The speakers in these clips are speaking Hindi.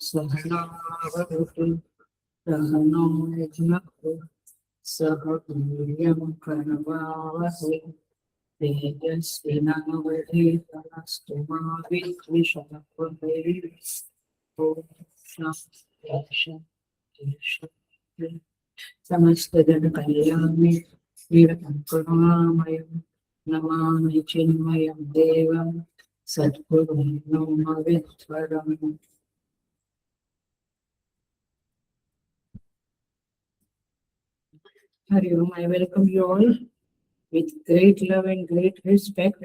सहनावतु सहनौ भुनक्तु सह वीर्यं करवावहै तेजस्विनावधीतमस्तु मा विद्विषावहै। ॐ शान्ति शान्ति। समस्त जन कल्याणे निरतं करुणामयं नमामि चिन्मयं देवं सद्गुरुं नमः। Hari Om, I welcome you all with great love and great respect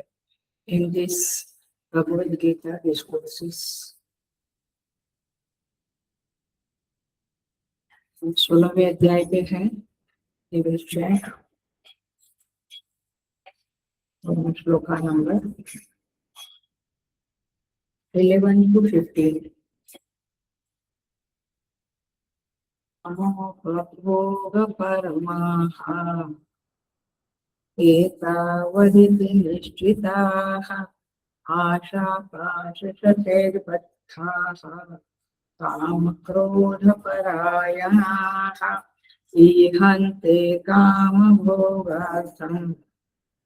in this Bhagavad Gita discourses. 16वें अध्याय पे है श्लोका नंबर 11 to 15. अमोघभोग परमाः एतावदिति निश्चिताः आशापाशशतैर्बद्धाः कामक्रोधपरायणाः ईहन्ते कामभोगार्थम्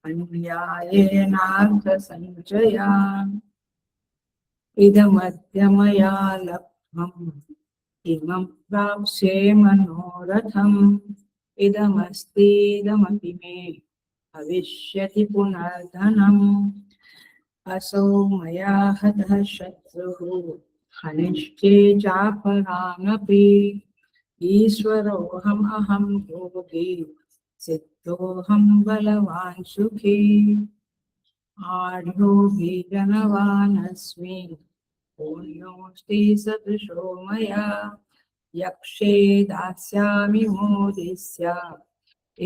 अन्यायेनार्थसञ्चयान् इदमद्य मया लब्धम् इमं प्राप्स्ये मनोरथम् इदमस्तीदमपि मे भविष्यति पुनर्धनम् असौ मया हतः शत्रुः हनिष्ये चापरानपि ईश्वरोऽहम् अहं योगी सिद्धोऽहं बलवान् सुखी आढ्योऽपि जनवानस्मि पुण्योऽस्ति सदृशो मया यक्षे दास्यामि मोदिष्य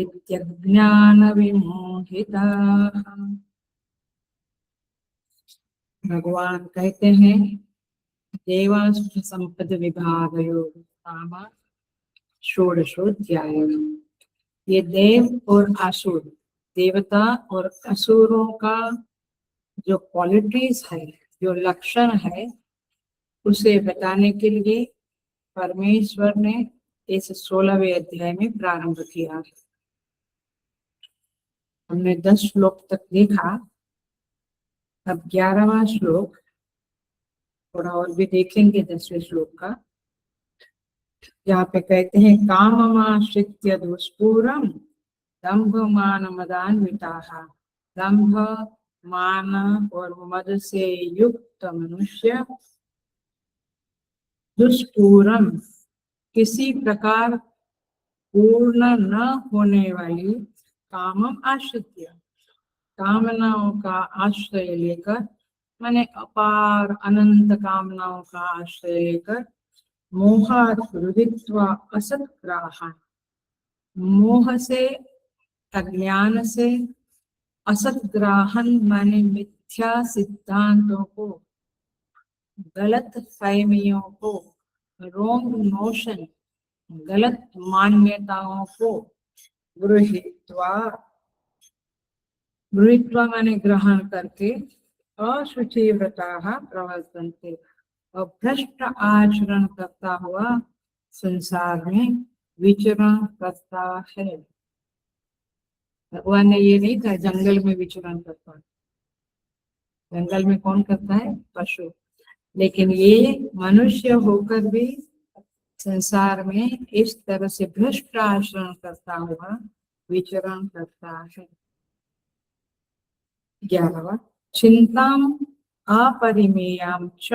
इत्यज्ञानविमोहिताः। भगवान कहते हैं देवासुर संपद विभागयोः नाम षोडशोऽध्याय। ये देव और असुर, देवता और असुरों का जो क्वालिटीज है, जो लक्षण है, उसे बताने के लिए परमेश्वर ने इस 16वें अध्याय में प्रारंभ किया है। हमने 10 श्लोक तक देखा, अब 11वां श्लोक थोड़ा और भी देखेंगे 10वें श्लोक का, जहाँ पे कहते हैं काममाश्रित्य दुष्पूरम दंभ मान मदान्विताः। दंभ, मान और मद से युक्त मनुष्य दुष्पूरम किसी प्रकार पूर्ण न होने वाली कामम आश्रित्य, कामनाओं का आश्रय लेकर, माने अपार अनंत कामनाओं का आश्रय लेकर, मोहात् हृदित्वा असत्ग्राहान्, मोह से, अज्ञान से, असत्ग्राहन माने मिथ्या सिद्धांतों को, गलत फहमियों को, रॉन्ग नोशन, गलत मान्यताओं को गृहीत्वा, गृहीत्वा माने ग्रहण करके, अशुचिव्रताः प्रवर्तन्ते, भ्रष्ट आचरण करता हुआ संसार में विचरण करता है। भगवान ने ये नहीं कहा जंगल में विचरण करता है, जंगल में कौन करता है? पशु। लेकिन ये मनुष्य होकर भी संसार में इस तरह से भ्रष्ट आचरण करता हुआ विचरण करता है। 11वां चिंताम अपरिमेयाम च,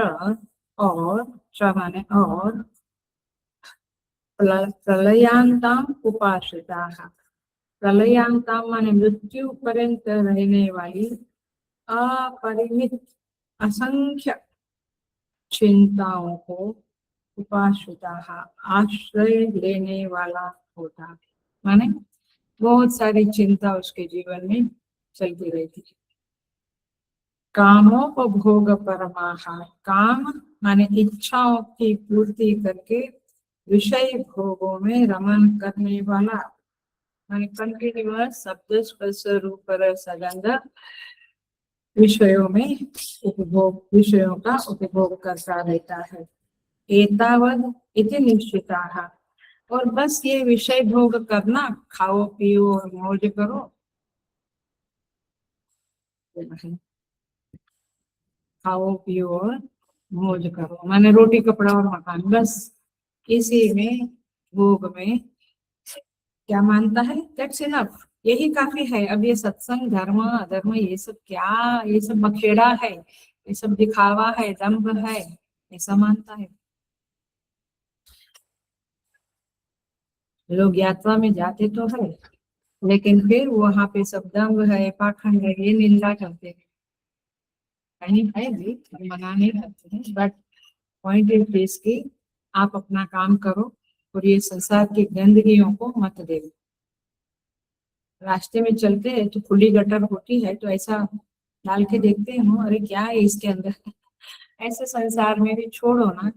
और च माने और, प्रलयांताम उपाश्रिताः। प्रलयांताम माने मृत्यु पर्यंत रहने वाली अपरिमित असंख्य चिंताओं को उपाश्रिताः आश्रय लेने वाला होता है। माने बहुत सारी चिंता उसके जीवन में चलती रही थी। कामोपभोग परमाहा, काम माने इच्छाओं की पूर्ति करके विषय भोगों में रमन करने वाला, माने कंटिन्यूअस शब्द स्पर्श रूप रस गंध विषयों में उपभोग, विषयों का उपभोग करता रहता है। एतावद इति निश्चिताः, और बस ये विषय भोग करना, खाओ पियो और मौज करो, खाओ पियो और मौज करो माने रोटी कपड़ा और मकान, बस इसी में भोग में क्या मानता है, दैट्स इनफ, यही काफी है। अब ये सत्संग धर्म अधर्म ये सब क्या, ये सब बखेड़ा है, ये सब दिखावा है, दंभ है, ऐसा मानता है। लोग यात्रा में जाते तो है, लेकिन फिर वहां पे सब दंभ है, पाखंड है, ये निंदा करते हैं। कहीं है भी, मना नहीं करते हैं, बट पॉइंट इज दिस की आप अपना काम करो और ये संसार की गंदगियों को मत दे। रास्ते में चलते हैं तो खुली गटर होती है तो ऐसा डाल के देखते हैं, अरे क्या है इसके अंदर, ऐसे संसार में भी छोड़ो ना,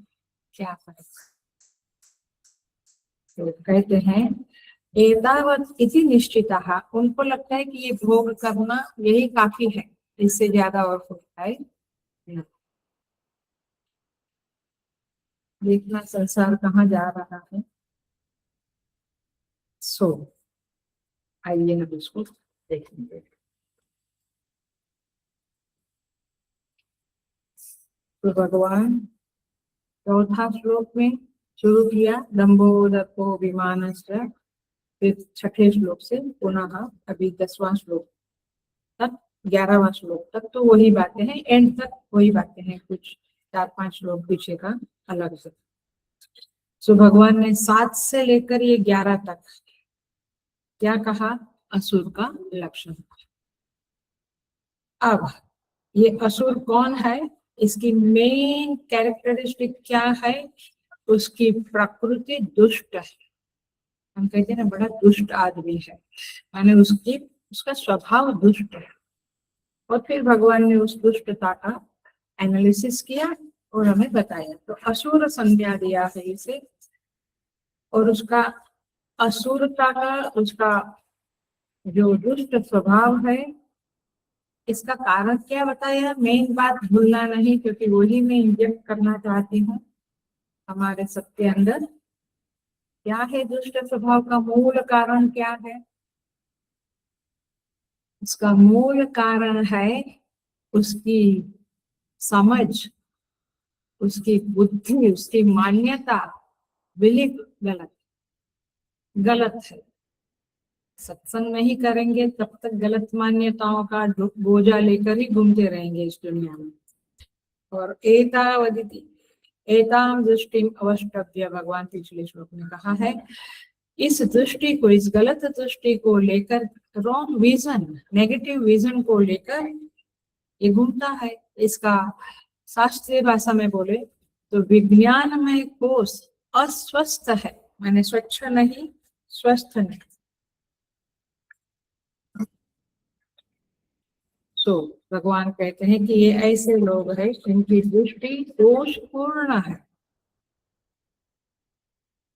क्या करें। तो कहते हैं एतावत इति निश्चितः, उनको लगता है कि ये भोग करना यही काफी है, इससे ज्यादा और होता है। देखना संसार कहाँ जा रहा है। सो आइए हम इसको देखेंगे। तो भगवान चौथा श्लोक में शुरू किया दम्भोदर्पो विमानस्य, फिर छठे श्लोक से पुनः अभी 10वां श्लोक तक, 11वां श्लोक तक तो वही बातें हैं, एंड तक वही बातें हैं, कुछ 4-5 श्लोक पीछे का अलग से। सो भगवान ने 7 से लेकर ये 11 तक क्या कहा, असुर का लक्षण। अब ये असुर कौन है, इसकी मेन कैरेक्टरिस्टिक क्या है, उसकी प्रकृति दुष्ट है। हम कहते हैं ना बड़ा दुष्ट आदमी है, माने उसका स्वभाव दुष्ट है। और फिर भगवान ने उस दुष्टता का एनालिसिस किया और हमें बताया। तो असुर संज्ञा दिया है इसे, और उसका असुरता का, उसका जो दुष्ट स्वभाव है, इसका कारण क्या बताया, मेन बात भूलना नहीं, क्योंकि वही मैं इंजेक्ट करना चाहती हूँ हमारे सबके अंदर। क्या है दुष्ट स्वभाव का मूल कारण क्या है, उसका मूल कारण है उसकी समझ, उसकी बुद्धि, उसकी मान्यता बिलीफ गलत गलत है। सत्संग नहीं करेंगे तब तक गलत मान्यताओं का बोझा लेकर ही घूमते रहेंगे इस दुनिया में। और एतावदिति एताम दृष्टिम अवष्टभ्य, भगवान पिछले श्लोक में कहा है, इस दृष्टि को, इस गलत दृष्टि को लेकर, रॉन्ग विजन, नेगेटिव विजन को लेकर ये घूमता है। इसका शास्त्रीय भाषा में बोले तो विज्ञान में कोष अस्वस्थ है, माने स्वच्छ नहीं, स्वस्थ नहीं। तो भगवान कहते हैं कि ये ऐसे लोग हैं जिनकी दृष्टि दोषपूर्ण है।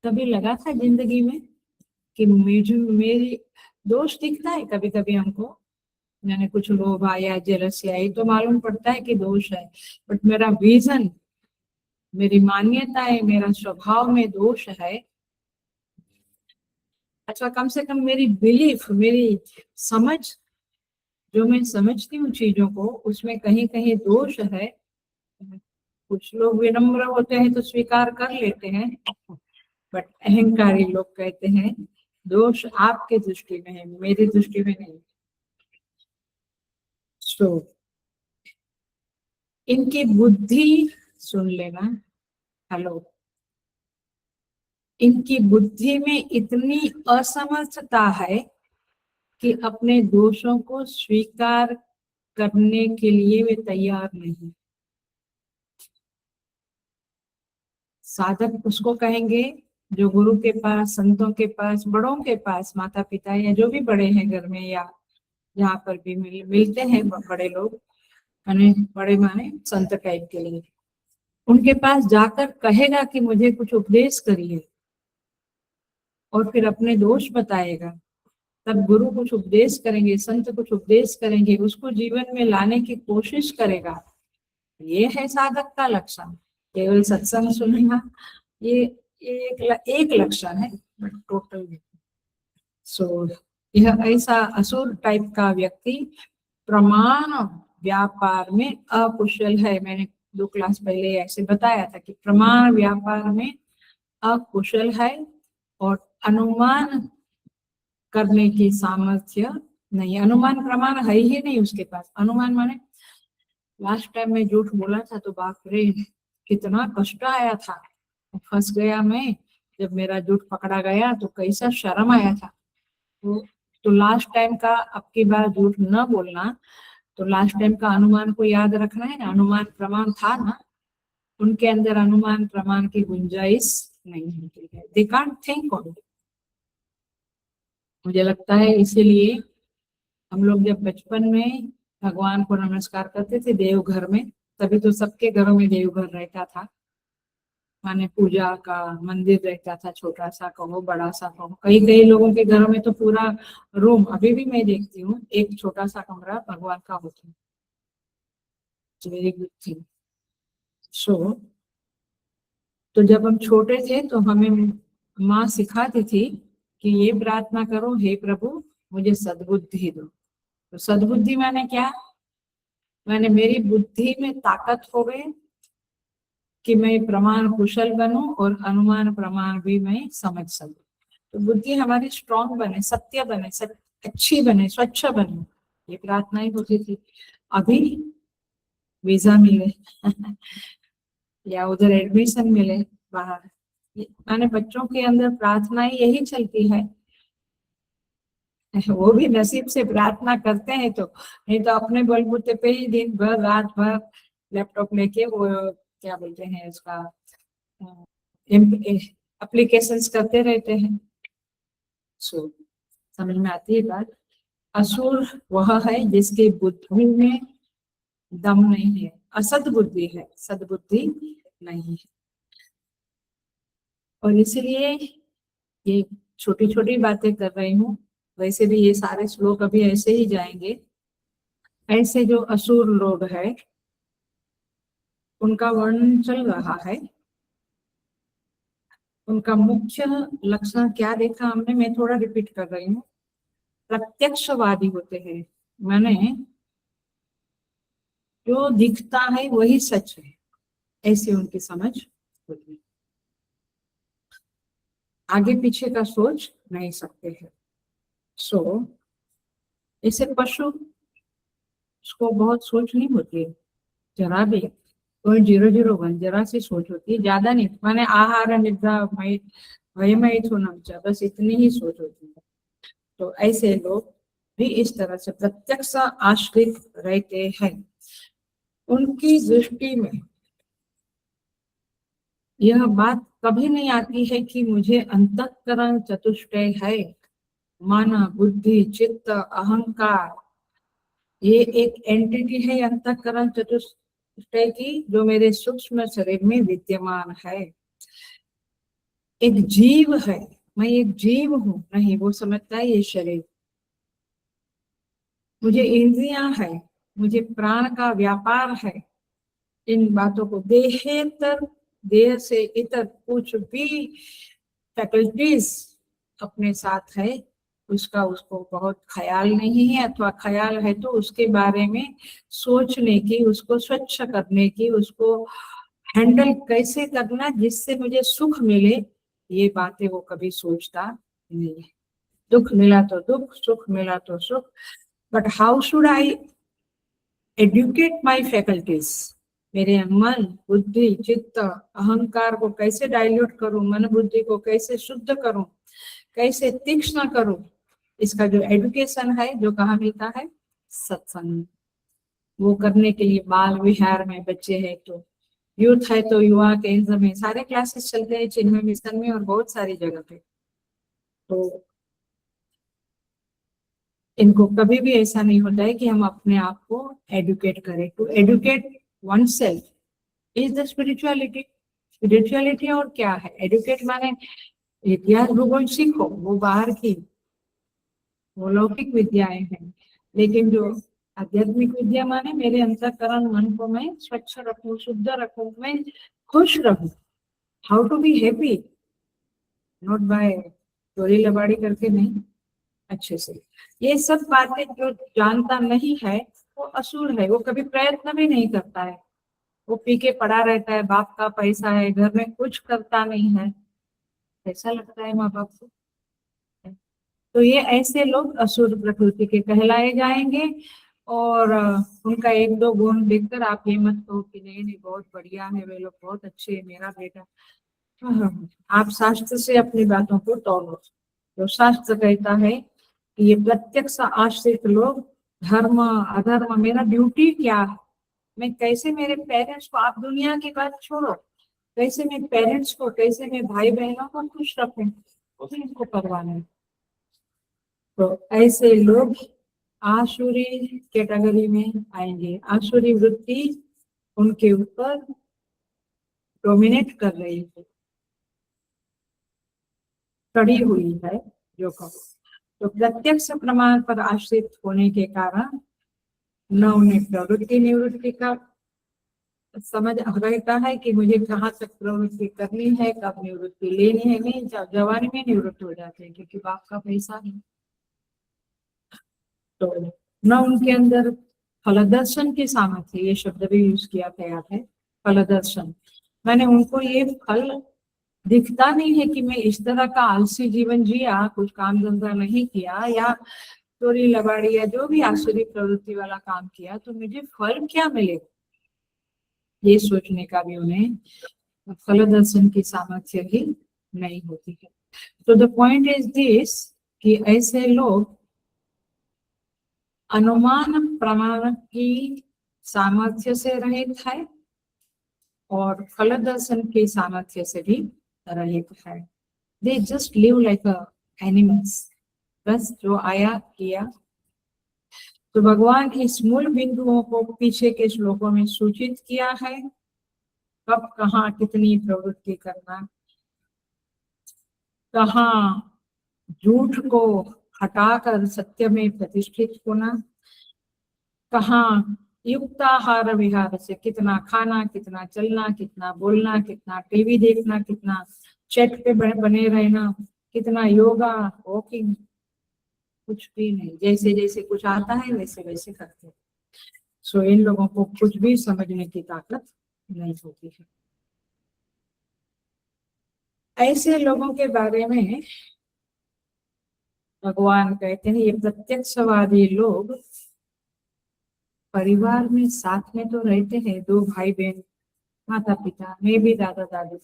कभी लगा था जिंदगी में कि मेरी दोष दिखता है कभी कभी हमको, यानी कुछ लोभ आया, जेलसी आई तो मालूम पड़ता है कि दोष है, बट मेरा विजन, मेरी मान्यता है, मेरा स्वभाव में दोष है, अच्छा कम से कम मेरी बिलीफ, मेरी समझ, जो मैं समझती हूँ चीजों को, उसमें कहीं कहीं दोष है। कुछ लोग विनम्र होते हैं तो स्वीकार कर लेते हैं, बट अहंकारी लोग कहते हैं दोष आपके दृष्टि में है, मेरी दृष्टि में नहीं। तो इनकी बुद्धि, सुन लेना, हेलो, इनकी बुद्धि में इतनी असमर्थता है कि अपने दोषों को स्वीकार करने के लिए वे तैयार नहीं। साधक उसको कहेंगे जो गुरु के पास, संतों के पास, बड़ों के पास, माता पिता या जो भी बड़े हैं घर में, या जहाँ पर भी मिलते हैं बड़े लोग, माने बड़े माने संत टाइप के लिए, उनके पास जाकर कहेगा कि मुझे कुछ उपदेश करिए, और फिर अपने दोष बताएगा, तब गुरु कुछ उपदेश करेंगे, संत कुछ उपदेश करेंगे, उसको जीवन में लाने की कोशिश करेगा। ये है साधक का लक्षण। केवल सत्संग सुनना ये एक लक्षण है, बट टोटल सो यह ऐसा असुर टाइप का व्यक्ति प्रमाण व्यापार में अकुशल है। मैंने 2 क्लास पहले ऐसे बताया था कि प्रमाण व्यापार में अकुशल है और अनुमान करने की सामर्थ्य नहीं, अनुमान प्रमाण है ही नहीं उसके पास। अनुमान माने लास्ट टाइम मैं झूठ बोला था तो बाप रे कितना कष्ट आया था, फंस गया मैं, जब मेरा झूठ पकड़ा गया तो कैसा शर्म आया था। तो लास्ट टाइम का अब की बार झूठ न बोलना, तो लास्ट टाइम का अनुमान को याद रखना है ना, अनुमान प्रमाण था ना, उनके अंदर अनुमान प्रमाण की गुंजाइश नहीं होती है, they can't think on it. मुझे लगता है इसीलिए हम लोग जब बचपन में भगवान को नमस्कार करते थे देवघर में, तभी तो सबके घरों में देवघर रहता था, माने पूजा का मंदिर रहता था, छोटा सा कहो बड़ा सा कहो, कई कई लोगों के घरों में तो पूरा रूम, अभी भी मैं देखती हूँ, एक छोटा सा कमरा भगवान का होता है। Very good thing. सो तो जब हम छोटे थे तो हमें माँ सिखाती थी कि ये प्रार्थना करो, हे प्रभु मुझे सद्बुद्धि दो। तो सद्बुद्धि माने क्या, माने मेरी बुद्धि में ताकत हो गई कि मैं प्रमाण कुशल बनूं और अनुमान प्रमाण भी मैं समझ सकूं। तो बुद्धि हमारी स्ट्रांग बने, सत्य बने, अच्छी बने, स्वच्छ बने, ये प्रार्थना ही होती थी। अभी वीजा मिले या उधर एडमिशन मिले बाहर, माने बच्चों के अंदर प्रार्थनाएं यही चलती है। वो भी नसीब से प्रार्थना करते हैं, तो नहीं तो अपने बलबूते पे ही दिन भर रात भर लैपटॉप लेके वो क्या बोलते हैं उसका एप्लीकेशंस करते रहते हैं। सो समझ में आती है बात। असुर वह है जिसकी बुद्धि में दम नहीं है, असद बुद्धि है, सद्बुद्धि नहीं है। और इसलिए ये छोटी छोटी बातें कर रही हूँ, वैसे भी ये सारे श्लोक अभी ऐसे ही जाएंगे। ऐसे जो असुर लोग है उनका वर्णन चल रहा है। उनका मुख्य लक्षण क्या देखा हमने, मैं थोड़ा रिपीट कर रही हूँ। प्रत्यक्षवादी होते हैं, माने जो दिखता है वही सच है, ऐसी उनकी समझ होती है, आगे पीछे का सोच नहीं सकते हैं। सो ऐसे पशु, उसको बहुत सोच नहीं होती है, जरा भी, कोई 001 जरा सी सोच होती है, ज्यादा नहीं, माने आहार निद्रा भयमैथुनम च, बस इतनी ही सोच होती है। तो ऐसे लोग भी इस तरह से प्रत्यक्ष आश्रित रहते हैं। उनकी दृष्टि में यह बात कभी नहीं आती है कि मुझे अंतःकरण चतुष्टय है, मन बुद्धि चित्त अहंकार, ये एक एंटिटी है अंतःकरण चतुष्टय की, जो मेरे सूक्ष्म शरीर में विद्यमान है। एक जीव है, मैं एक जीव हूँ, नहीं, वो समझता है ये शरीर। मुझे इंद्रियां है, मुझे प्राण का व्यापार है, इन बातों को देहेतर, देह से इतर कुछ भी फैकल्टीज अपने साथ है, उसका उसको बहुत ख्याल नहीं है, अथवा ख्याल है तो उसके बारे में सोचने की, उसको स्वच्छ करने की, उसको हैंडल कैसे करना जिससे मुझे सुख मिले, ये बातें वो कभी सोचता नहीं है। दुख मिला तो दुख, सुख मिला तो सुख, but how should I educate my faculties, मेरे मन बुद्धि चित्त अहंकार को कैसे डाइल्यूट करूं, मन बुद्धि को कैसे शुद्ध करूं, कैसे तीक्ष्ण करूं, इसका जो एजुकेशन है, जो कहाँ मिलता है, सत्संग। वो करने के लिए बाल विहार में बच्चे हैं, तो यूथ है तो युवा केंद्र में सारे क्लासेस चलते हैं, चिन्मय मिशन में और बहुत सारी जगह पे। तो इनको कभी भी ऐसा नहीं होता है कि हम अपने आप को एडुकेट करें। To educate oneself is the spirituality. Spirituality और क्या है? एडुकेट माने इतिहास भूगोल सीखो, वो बाहर की, वो लौकिक विद्याएं हैं। लेकिन जो आध्यात्मिक विद्या माने मेरे अंतःकरण मन को मैं स्वच्छ रखूं, शुद्ध रखूं, मैं खुश रहूं। How to be happy, not by चोरी लबाड़ी करके नहीं, अच्छे से। ये सब बातें जो जानता नहीं है वो असुर है, वो कभी प्रयत्न भी नहीं करता है, वो पी के पड़ा रहता है, बाप का पैसा है, घर में कुछ करता नहीं है। ऐसा लगता है माँ बाप को। तो ये ऐसे लोग असुर प्रकृति के कहलाए जाएंगे। और उनका एक दो गुण देखकर आप ये मत कहो कि नहीं नहीं बहुत बढ़िया है, वे लोग बहुत अच्छे है, मेरा बेटा। आप शास्त्र से अपनी बातों को तोड़ो। तो शास्त्र कहता है कि ये प्रत्यक्ष आश्रित लोग धर्म अधर्म, मेरा ड्यूटी क्या है, मैं कैसे मेरे पेरेंट्स को, आप दुनिया की बात छोड़ो, कैसे मैं पेरेंट्स को, कैसे मैं भाई बहनों को खुश रखूं, इनको परवाह नहीं। तो ऐसे लोग आसुरी कैटेगरी में आएंगे। आसुरी वृत्ति उनके ऊपर डोमिनेट कर रही है, चढ़ी हुई है जो कहो। तो प्रत्यक्ष प्रमाण पर आश्रित होने के कारण न उन्हें प्रवृत्ति निवृत्ति का समझ रहता है कि मुझे कहाँ तक प्रवृत्ति करनी है, कब निवृत्ति लेनी है। नहीं, जवानी में निवृत्त हो जाते हैं क्योंकि बाप का पैसा है। तो न उनके अंदर फलदर्शन के सामर्थ्य, ये शब्द भी यूज किया गया है, फलदर्शन मैंने उनको ये फल दिखता नहीं है कि मैं इस तरह का आलसी जीवन जिया, कुछ काम धंधा नहीं किया या चोरी लबाड़ी या जो भी आसुरी प्रवृत्ति वाला काम किया, तो मुझे फल क्या मिलेगा, ये सोचने का भी उन्हें फल दर्शन की सामर्थ्य भी नहीं होती है। तो द पॉइंट इज दिस कि ऐसे लोग अनुमान प्रमाण की सामर्थ्य से रहित है और फल दर्शन के सामर्थ्य से भी रहित है। They just live like animals, बस जो आया किया। तो भगवान इस मूल बिंदुओं को पीछे के श्लोकों में सूचित किया है, कब कहाँ कितनी प्रवृत्ति करना, कहाँ झूठ को हटाकर सत्य में प्रतिष्ठित होना, कहाँ युक्ताहार विहार से कितना खाना, कितना चलना, कितना बोलना, कितना टीवी देखना, कितना चैट पे बने रहना, कितना योगा वॉकिंग, कुछ भी नहीं, जैसे जैसे कुछ आता है वैसे वैसे करते हैं। सो इन लोगों को कुछ भी समझने की ताकत नहीं होती है। ऐसे लोगों के बारे में भगवान कहते हैं ये प्रत्यक्षवादी लोग परिवार में साथ में तो रहते हैं, दो भाई बहन, माता पिता, मैं भी दादा दादी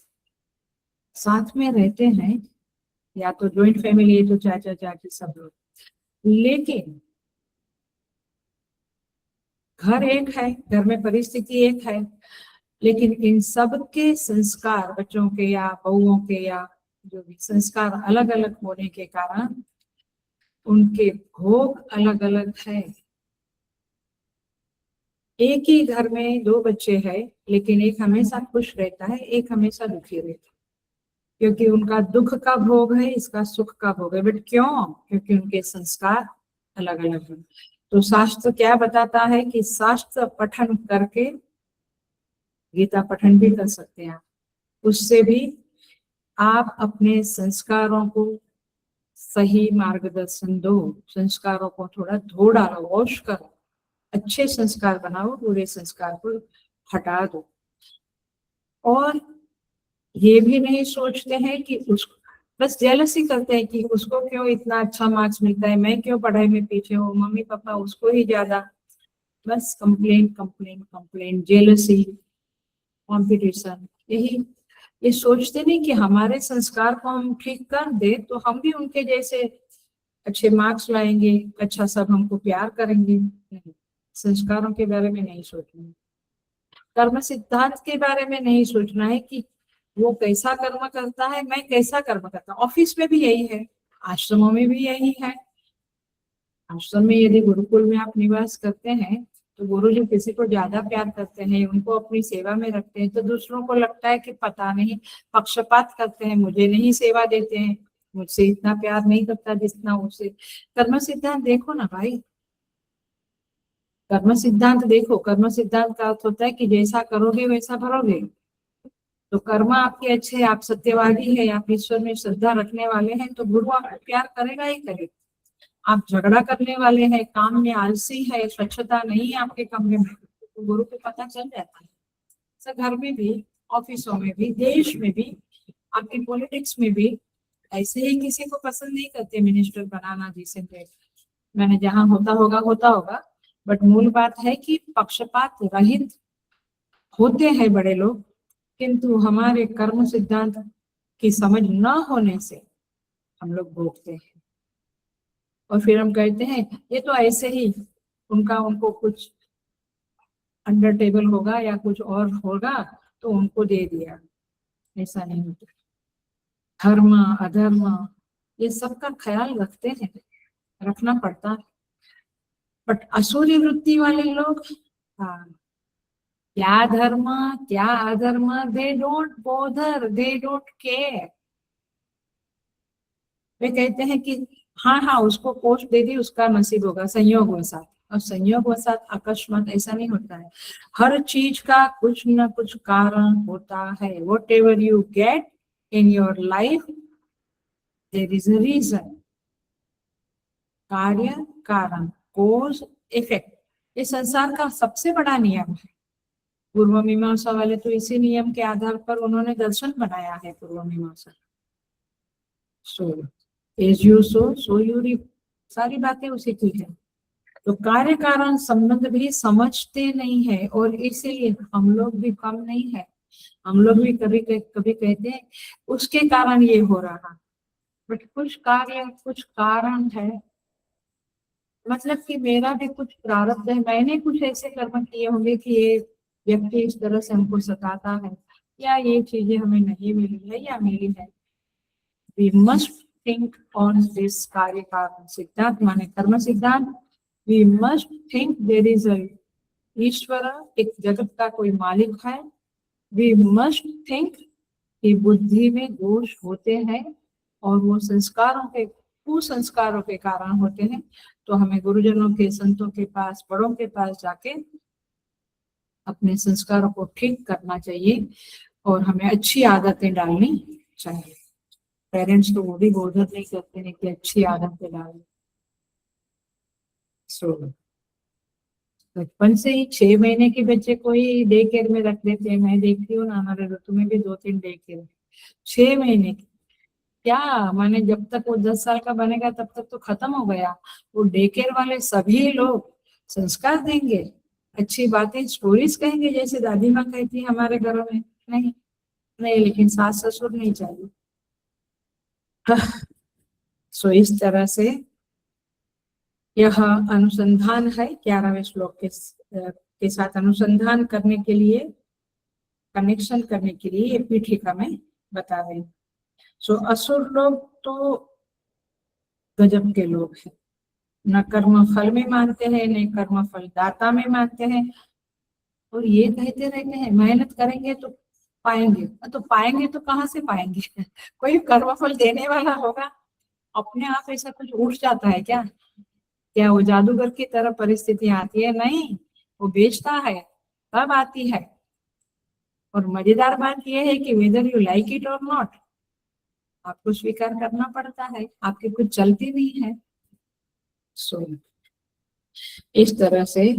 साथ में रहते हैं, या तो ज्वाइंट फैमिली है तो चाचा चाची सब लोग, लेकिन घर एक है, घर में परिस्थिति एक है, लेकिन इन सब के संस्कार बच्चों के या बहुओं के या जो भी संस्कार अलग अलग होने के कारण उनके भोग अलग अलग है। एक ही घर में दो बच्चे हैं, लेकिन एक हमेशा खुश रहता है, एक हमेशा दुखी रहता है, क्योंकि उनका दुख का भोग है, इसका सुख का भोग है। बट क्यों? क्योंकि उनके संस्कार अलग अलग हैं। तो शास्त्र क्या बताता है कि शास्त्र पठन करके, गीता पठन भी कर सकते हैं आप, उससे भी आप अपने संस्कारों को सही मार्गदर्शन दो, संस्कारों को थोड़ा धो डालो, वॉश करो, अच्छे संस्कार बनाओ, बुरे संस्कार को हटा दो। और ये भी नहीं सोचते हैं कि उसको, बस जेलसी करते हैं कि उसको क्यों इतना अच्छा मार्क्स मिलता है, मैं क्यों पढ़ाई में पीछे हूँ, मम्मी पापा उसको ही ज्यादा, बस complain complain complain, jealousy, competition, यही। ये सोचते नहीं कि हमारे संस्कार को हम ठीक कर दे तो हम भी उनके जैसे अच्छे मार्क्स लाएंगे, अच्छा सब हमको प्यार करेंगे। नहीं, संस्कारों के बारे में नहीं सोचना, कर्म सिद्धांत के बारे में नहीं सोचना है कि वो कैसा कर्म करता है, मैं कैसा कर्म करता हूँ। ऑफिस में भी यही है, आश्रमों में भी यही है, आश्रम में यदि गुरुकुल में आप निवास करते हैं तो गुरु जी किसी को ज्यादा प्यार करते हैं, उनको अपनी सेवा में रखते हैं, तो दूसरों को लगता है कि पता नहीं पक्षपात करते हैं, मुझे नहीं सेवा देते हैं, मुझसे इतना प्यार नहीं करता जितना उसे। कर्म सिद्धांत देखो ना भाई, कर्म सिद्धांत देखो। कर्म सिद्धांत का अर्थ होता है कि जैसा करोगे वैसा भरोगे। तो कर्म आपके अच्छे, आप सत्यवादी है, आप ईश्वर में श्रद्धा रखने वाले हैं, तो गुरु आपको प्यार करेगा ही करेगा। आप झगड़ा करने वाले हैं, काम में आलसी है, स्वच्छता नहीं है आपके कमरे में, तो गुरु को पता चल जाता है। सर घर में भी, ऑफिसों में भी, देश में भी, आपकी पॉलिटिक्स में भी ऐसे ही किसी को पसंद नहीं करते मिनिस्टर बनाना जिसे मैंने, जहां होता होगा, बट मूल बात है कि पक्षपात रहित होते हैं बड़े लोग, किंतु हमारे कर्म सिद्धांत की समझ न होने से हम लोग भोगते हैं। और फिर हम कहते हैं ये तो ऐसे ही उनको कुछ अंडर टेबल होगा या कुछ और होगा तो उनको दे दिया। ऐसा नहीं होता। धर्म अधर्म ये सब का ख्याल रखते हैं, रखना पड़ता है। बट असुरी वृत्ति वाले लोग, हाँ, क्या धर्म क्या अधर्म, they don't bother, they don't care. वे कहते हैं कि हाँ हाँ उसको पोस्ट दे दी, उसका नसीब होगा, संयोग वसात। और संयोग वसात अकस्मात ऐसा नहीं होता है। हर चीज का कुछ न कुछ कारण होता है। whatever you get in your life there is a reason। कार्य कारण, कोज इफेक्ट, ये संसार का सबसे बड़ा नियम है। पूर्व मीमांसा वाले तो इसी नियम के आधार पर उन्होंने दर्शन बनाया है। Purva Mimamsa so as you sow you reap, सारी बातें उसी की है। तो कार्य कारण संबंध भी समझते नहीं है, और इसीलिए हम लोग भी कम नहीं है। हम लोग भी कभी कभी कहते हैं उसके कारण ये हो रहा, बट कुछ कार्य कुछ कारण है। मतलब कि मेरा भी कुछ प्रारब्ध है, मैंने कुछ ऐसे कर्म किए होंगे कि ये व्यक्ति इस तरह से हमको सताता है, या ये चीजें हमें नहीं मिली है या मिली है। We must think on this कार्य कारण सिद्धांत, माने कर्म सिद्धांत। We must think there is a ईश्वर, एक जगत का कोई मालिक है। वी मस्ट थिंक कि बुद्धि में दोष होते हैं और वो संस्कारों के, कुसंस्कारों के कारण होते हैं। तो हमें गुरुजनों के, संतों के पास, बड़ों के पास जाके अपने संस्कारों को ठीक करना चाहिए और हमें अच्छी आदतें डालनी चाहिए। पेरेंट्स तो वो भी बोधर नहीं करते हैं कि अच्छी आदतें डालें। सो बचपन से ही 6 महीने के बच्चे को ही डे केयर में रख देते हैं। मैं देखती हूँ ना, हमारे ऋतु में भी 2-3 डे केयर। 6 महीने की क्या माने, जब तक वो 10 साल का बनेगा तब तक तो खत्म हो गया। वो डे केयर वाले सभी लोग संस्कार देंगे, अच्छी बातें, स्टोरीज कहेंगे, जैसे दादी माँ कहती है हमारे घरों में। नहीं नहीं, लेकिन सास ससुर नहीं चाहिए। सो इस तरह से यह अनुसंधान है 11वें श्लोक के साथ अनुसंधान करने के लिए, कनेक्शन करने के लिए ये पीठिका में बता रहे हैं। सो असुर लोग तो गजब के लोग हैं, न कर्म फल में मानते हैं, न कर्म फल दाता में मानते हैं, और ये कहते रहते हैं मेहनत करेंगे तो पाएंगे। तो पाएंगे तो कहाँ से पाएंगे? कोई कर्म फल देने वाला होगा? अपने आप ऐसा कुछ उठ जाता है क्या? क्या वो जादूगर की तरह परिस्थिति आती है? नहीं, वो बेचता है तब आती है। और मजेदार बात यह है कि वेदर यू लाइक इट और नॉट, आपको स्वीकार करना पड़ता है, आपकी कुछ चलती नहीं है। सो इस तरह से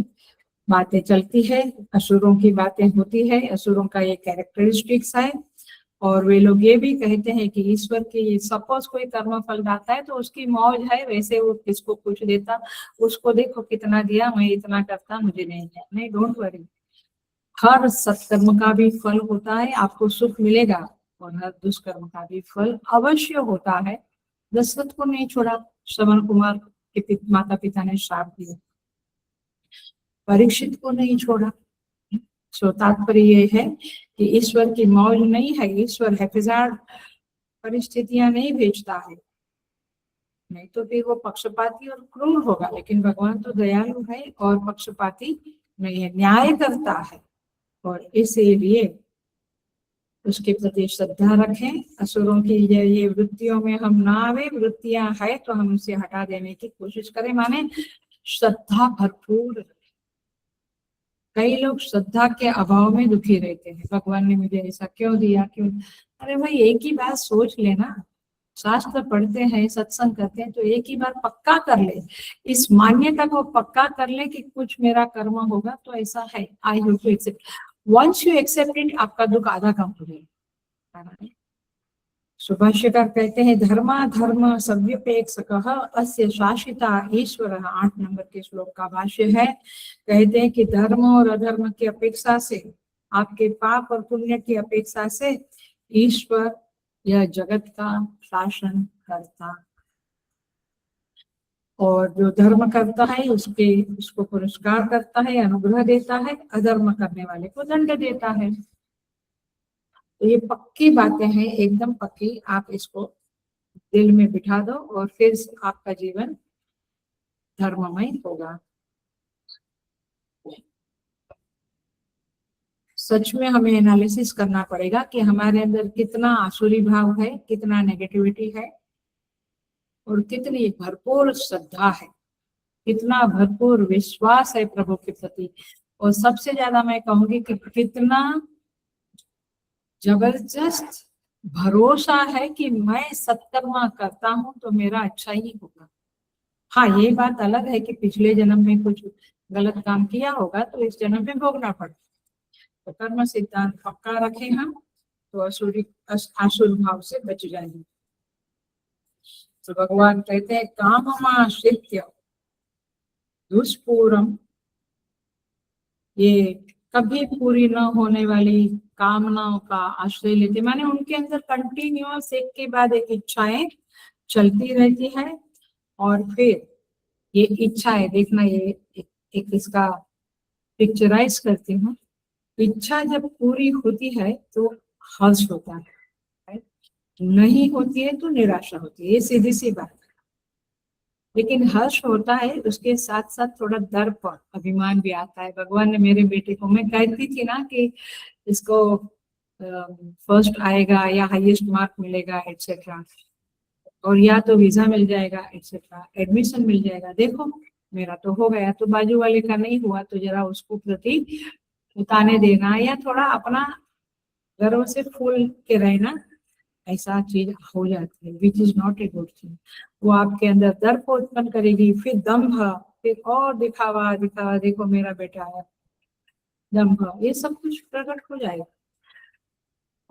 बातें चलती है, असुरों की बातें होती है, असुरों का ये कैरेक्टरिस्टिक्स है। और वे लोग ये भी कहते हैं कि ईश्वर की, सपोज कोई कर्म फल दाता है तो उसकी मौज है, वैसे वो किसको कुछ देता, उसको देखो कितना दिया, मैं इतना करता, मुझे नहीं है। नहीं, डोंट वरी, हर सत्कर्म का भी फल होता है, आपको सुख मिलेगा, और हर दुष्कर्म का भी फल अवश्य होता है। दशरथ को नहीं छोड़ा, श्रवण कुमार के माता पिता ने श्राप दिया, परीक्षित को नहीं छोड़ा। सो तात्पर्य ये है कि ईश्वर की मौज नहीं है, ईश्वर हैफिजार्ड परिस्थितियां नहीं भेजता है। नहीं तो फिर वो पक्षपाती और क्रूर होगा। लेकिन भगवान तो दयालु है और पक्षपाती नहीं है, न्याय करता है, और इसीलिए उसके प्रति श्रद्धा रखें। असुरों की ये वृत्तियों में हम ना आवे, वृत्तियां है तो हम उसे हटा देने की कोशिश करें, माने श्रद्धा भरपूर। कई लोग श्रद्धा के अभाव में दुखी रहते हैं, भगवान ने मुझे ऐसा क्यों दिया, क्यों। अरे भाई, एक ही बात सोच लेना, शास्त्र पढ़ते हैं, सत्संग करते हैं, तो एक ही बार पक्का कर ले, इस मान्यता को पक्का कर ले कि कुछ मेरा कर्म होगा तो ऐसा है। I have to accept. Once you accept it, आपका दुख आधा कम हो जाएगा। सुभाष्यकार कहते हैं, धर्मा धर्म सव्यपेक्षकः अस्य शासिता ईश्वर। 8 नंबर के श्लोक का भाष्य है। कहते हैं कि धर्म और अधर्म की अपेक्षा से, आपके पाप और पुण्य की अपेक्षा से ईश्वर यह जगत का शासन करता, और जो धर्म करता है उसको पुरस्कार करता है, अनुग्रह देता है, अधर्म करने वाले को दंड देता है। तो ये पक्की बातें हैं, एकदम पक्की। आप इसको दिल में बिठा दो और फिर आपका जीवन धर्ममय होगा। सच में हमें एनालिसिस करना पड़ेगा कि हमारे अंदर कितना आसुरी भाव है, कितना नेगेटिविटी है, और कितनी भरपूर श्रद्धा है, कितना भरपूर विश्वास है प्रभु के प्रति। और सबसे ज्यादा मैं कहूंगी कि कितना जबरदस्त भरोसा है कि मैं सत्कर्म करता हूं तो मेरा अच्छा ही होगा। हाँ, ये बात अलग है कि पिछले जन्म में कुछ गलत काम किया होगा तो इस जन्म में भोगना पड़ता। तो कर्म सिद्धांत पक्का रखें हम, तो आसुर भाव से बच जाएंगे। तो भगवान कहते हैं, काममाश्रित्य दुष्पूरम, ये कभी पूरी न होने वाली कामनाओं का आश्रय लेते, माने उनके अंदर कंटिन्यूअस एक के बाद एक इच्छाएं चलती रहती है। और फिर ये इच्छाएं, देखना, ये एक इसका पिक्चराइज करती हूँ। इच्छा जब पूरी होती है तो हर्ष होता है, नहीं होती है तो निराशा होती है, ये सीधी सी बात। लेकिन हर्ष होता है, उसके साथ साथ थोड़ा दर्प और अभिमान भी आता है। भगवान ने मेरे बेटे को, मैं कहती थी ना कि इसको फर्स्ट आएगा या हाईएस्ट मार्क मिलेगा एटसेट्रा, और या तो वीजा मिल जाएगा एटसेट्रा, एडमिशन मिल जाएगा। देखो मेरा तो हो गया, तो बाजू वाले का नहीं हुआ, तो जरा उसको प्रति उताने देना या थोड़ा अपना गर्व से फूल के रहना, ऐसा चीज हो जाती है, which is not a good thing. वो आपके अंदर दर्प उत्पन्न करेगी, फिर दंभ, फिर और दिखावा दिखावा, देखो मेरा बेटा है, दंभ, ये सब कुछ प्रकट हो जाएगा।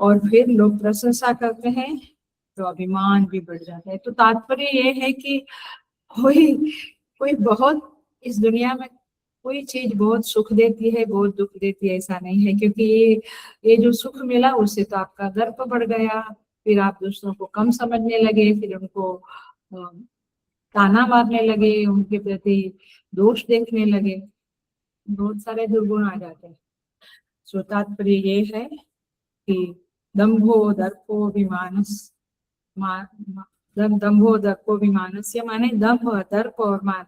और फिर लोग प्रशंसा करते हैं तो अभिमान भी बढ़ जाता है। तो तात्पर्य ये है कि कोई कोई बहुत इस दुनिया में कोई चीज बहुत सुख देती है, बहुत दुख देती है, ऐसा नहीं है। क्योंकि ये जो सुख मिला उससे तो आपका दर्प बढ़ गया, फिर आप दूसरों को कम समझने लगे, फिर उनको ताना मारने लगे, उनके प्रति दोष देखने लगे, बहुत सारे दुर्गुण आ जाते हैं। सो तात्पर्य ये है कि दंभो दर्पो विमानस्य, माने दंभ, दर्प और मान।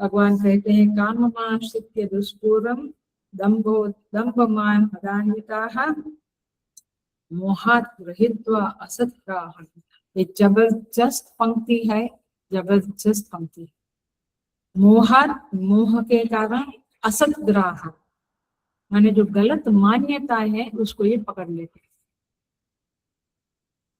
भगवान कहते हैं, काममाश्रित्य दुष्पूरम दंभ मान मदान्विताः मोहात् गृहीत्वा असत्ग्राहम्। ये जबरदस्त पंक्ति है, जबरदस्त पंक्ति। मोह के कारण असत्ग्राह, माने जो गलत मान्यताएं है उसको ये पकड़ लेते हैं।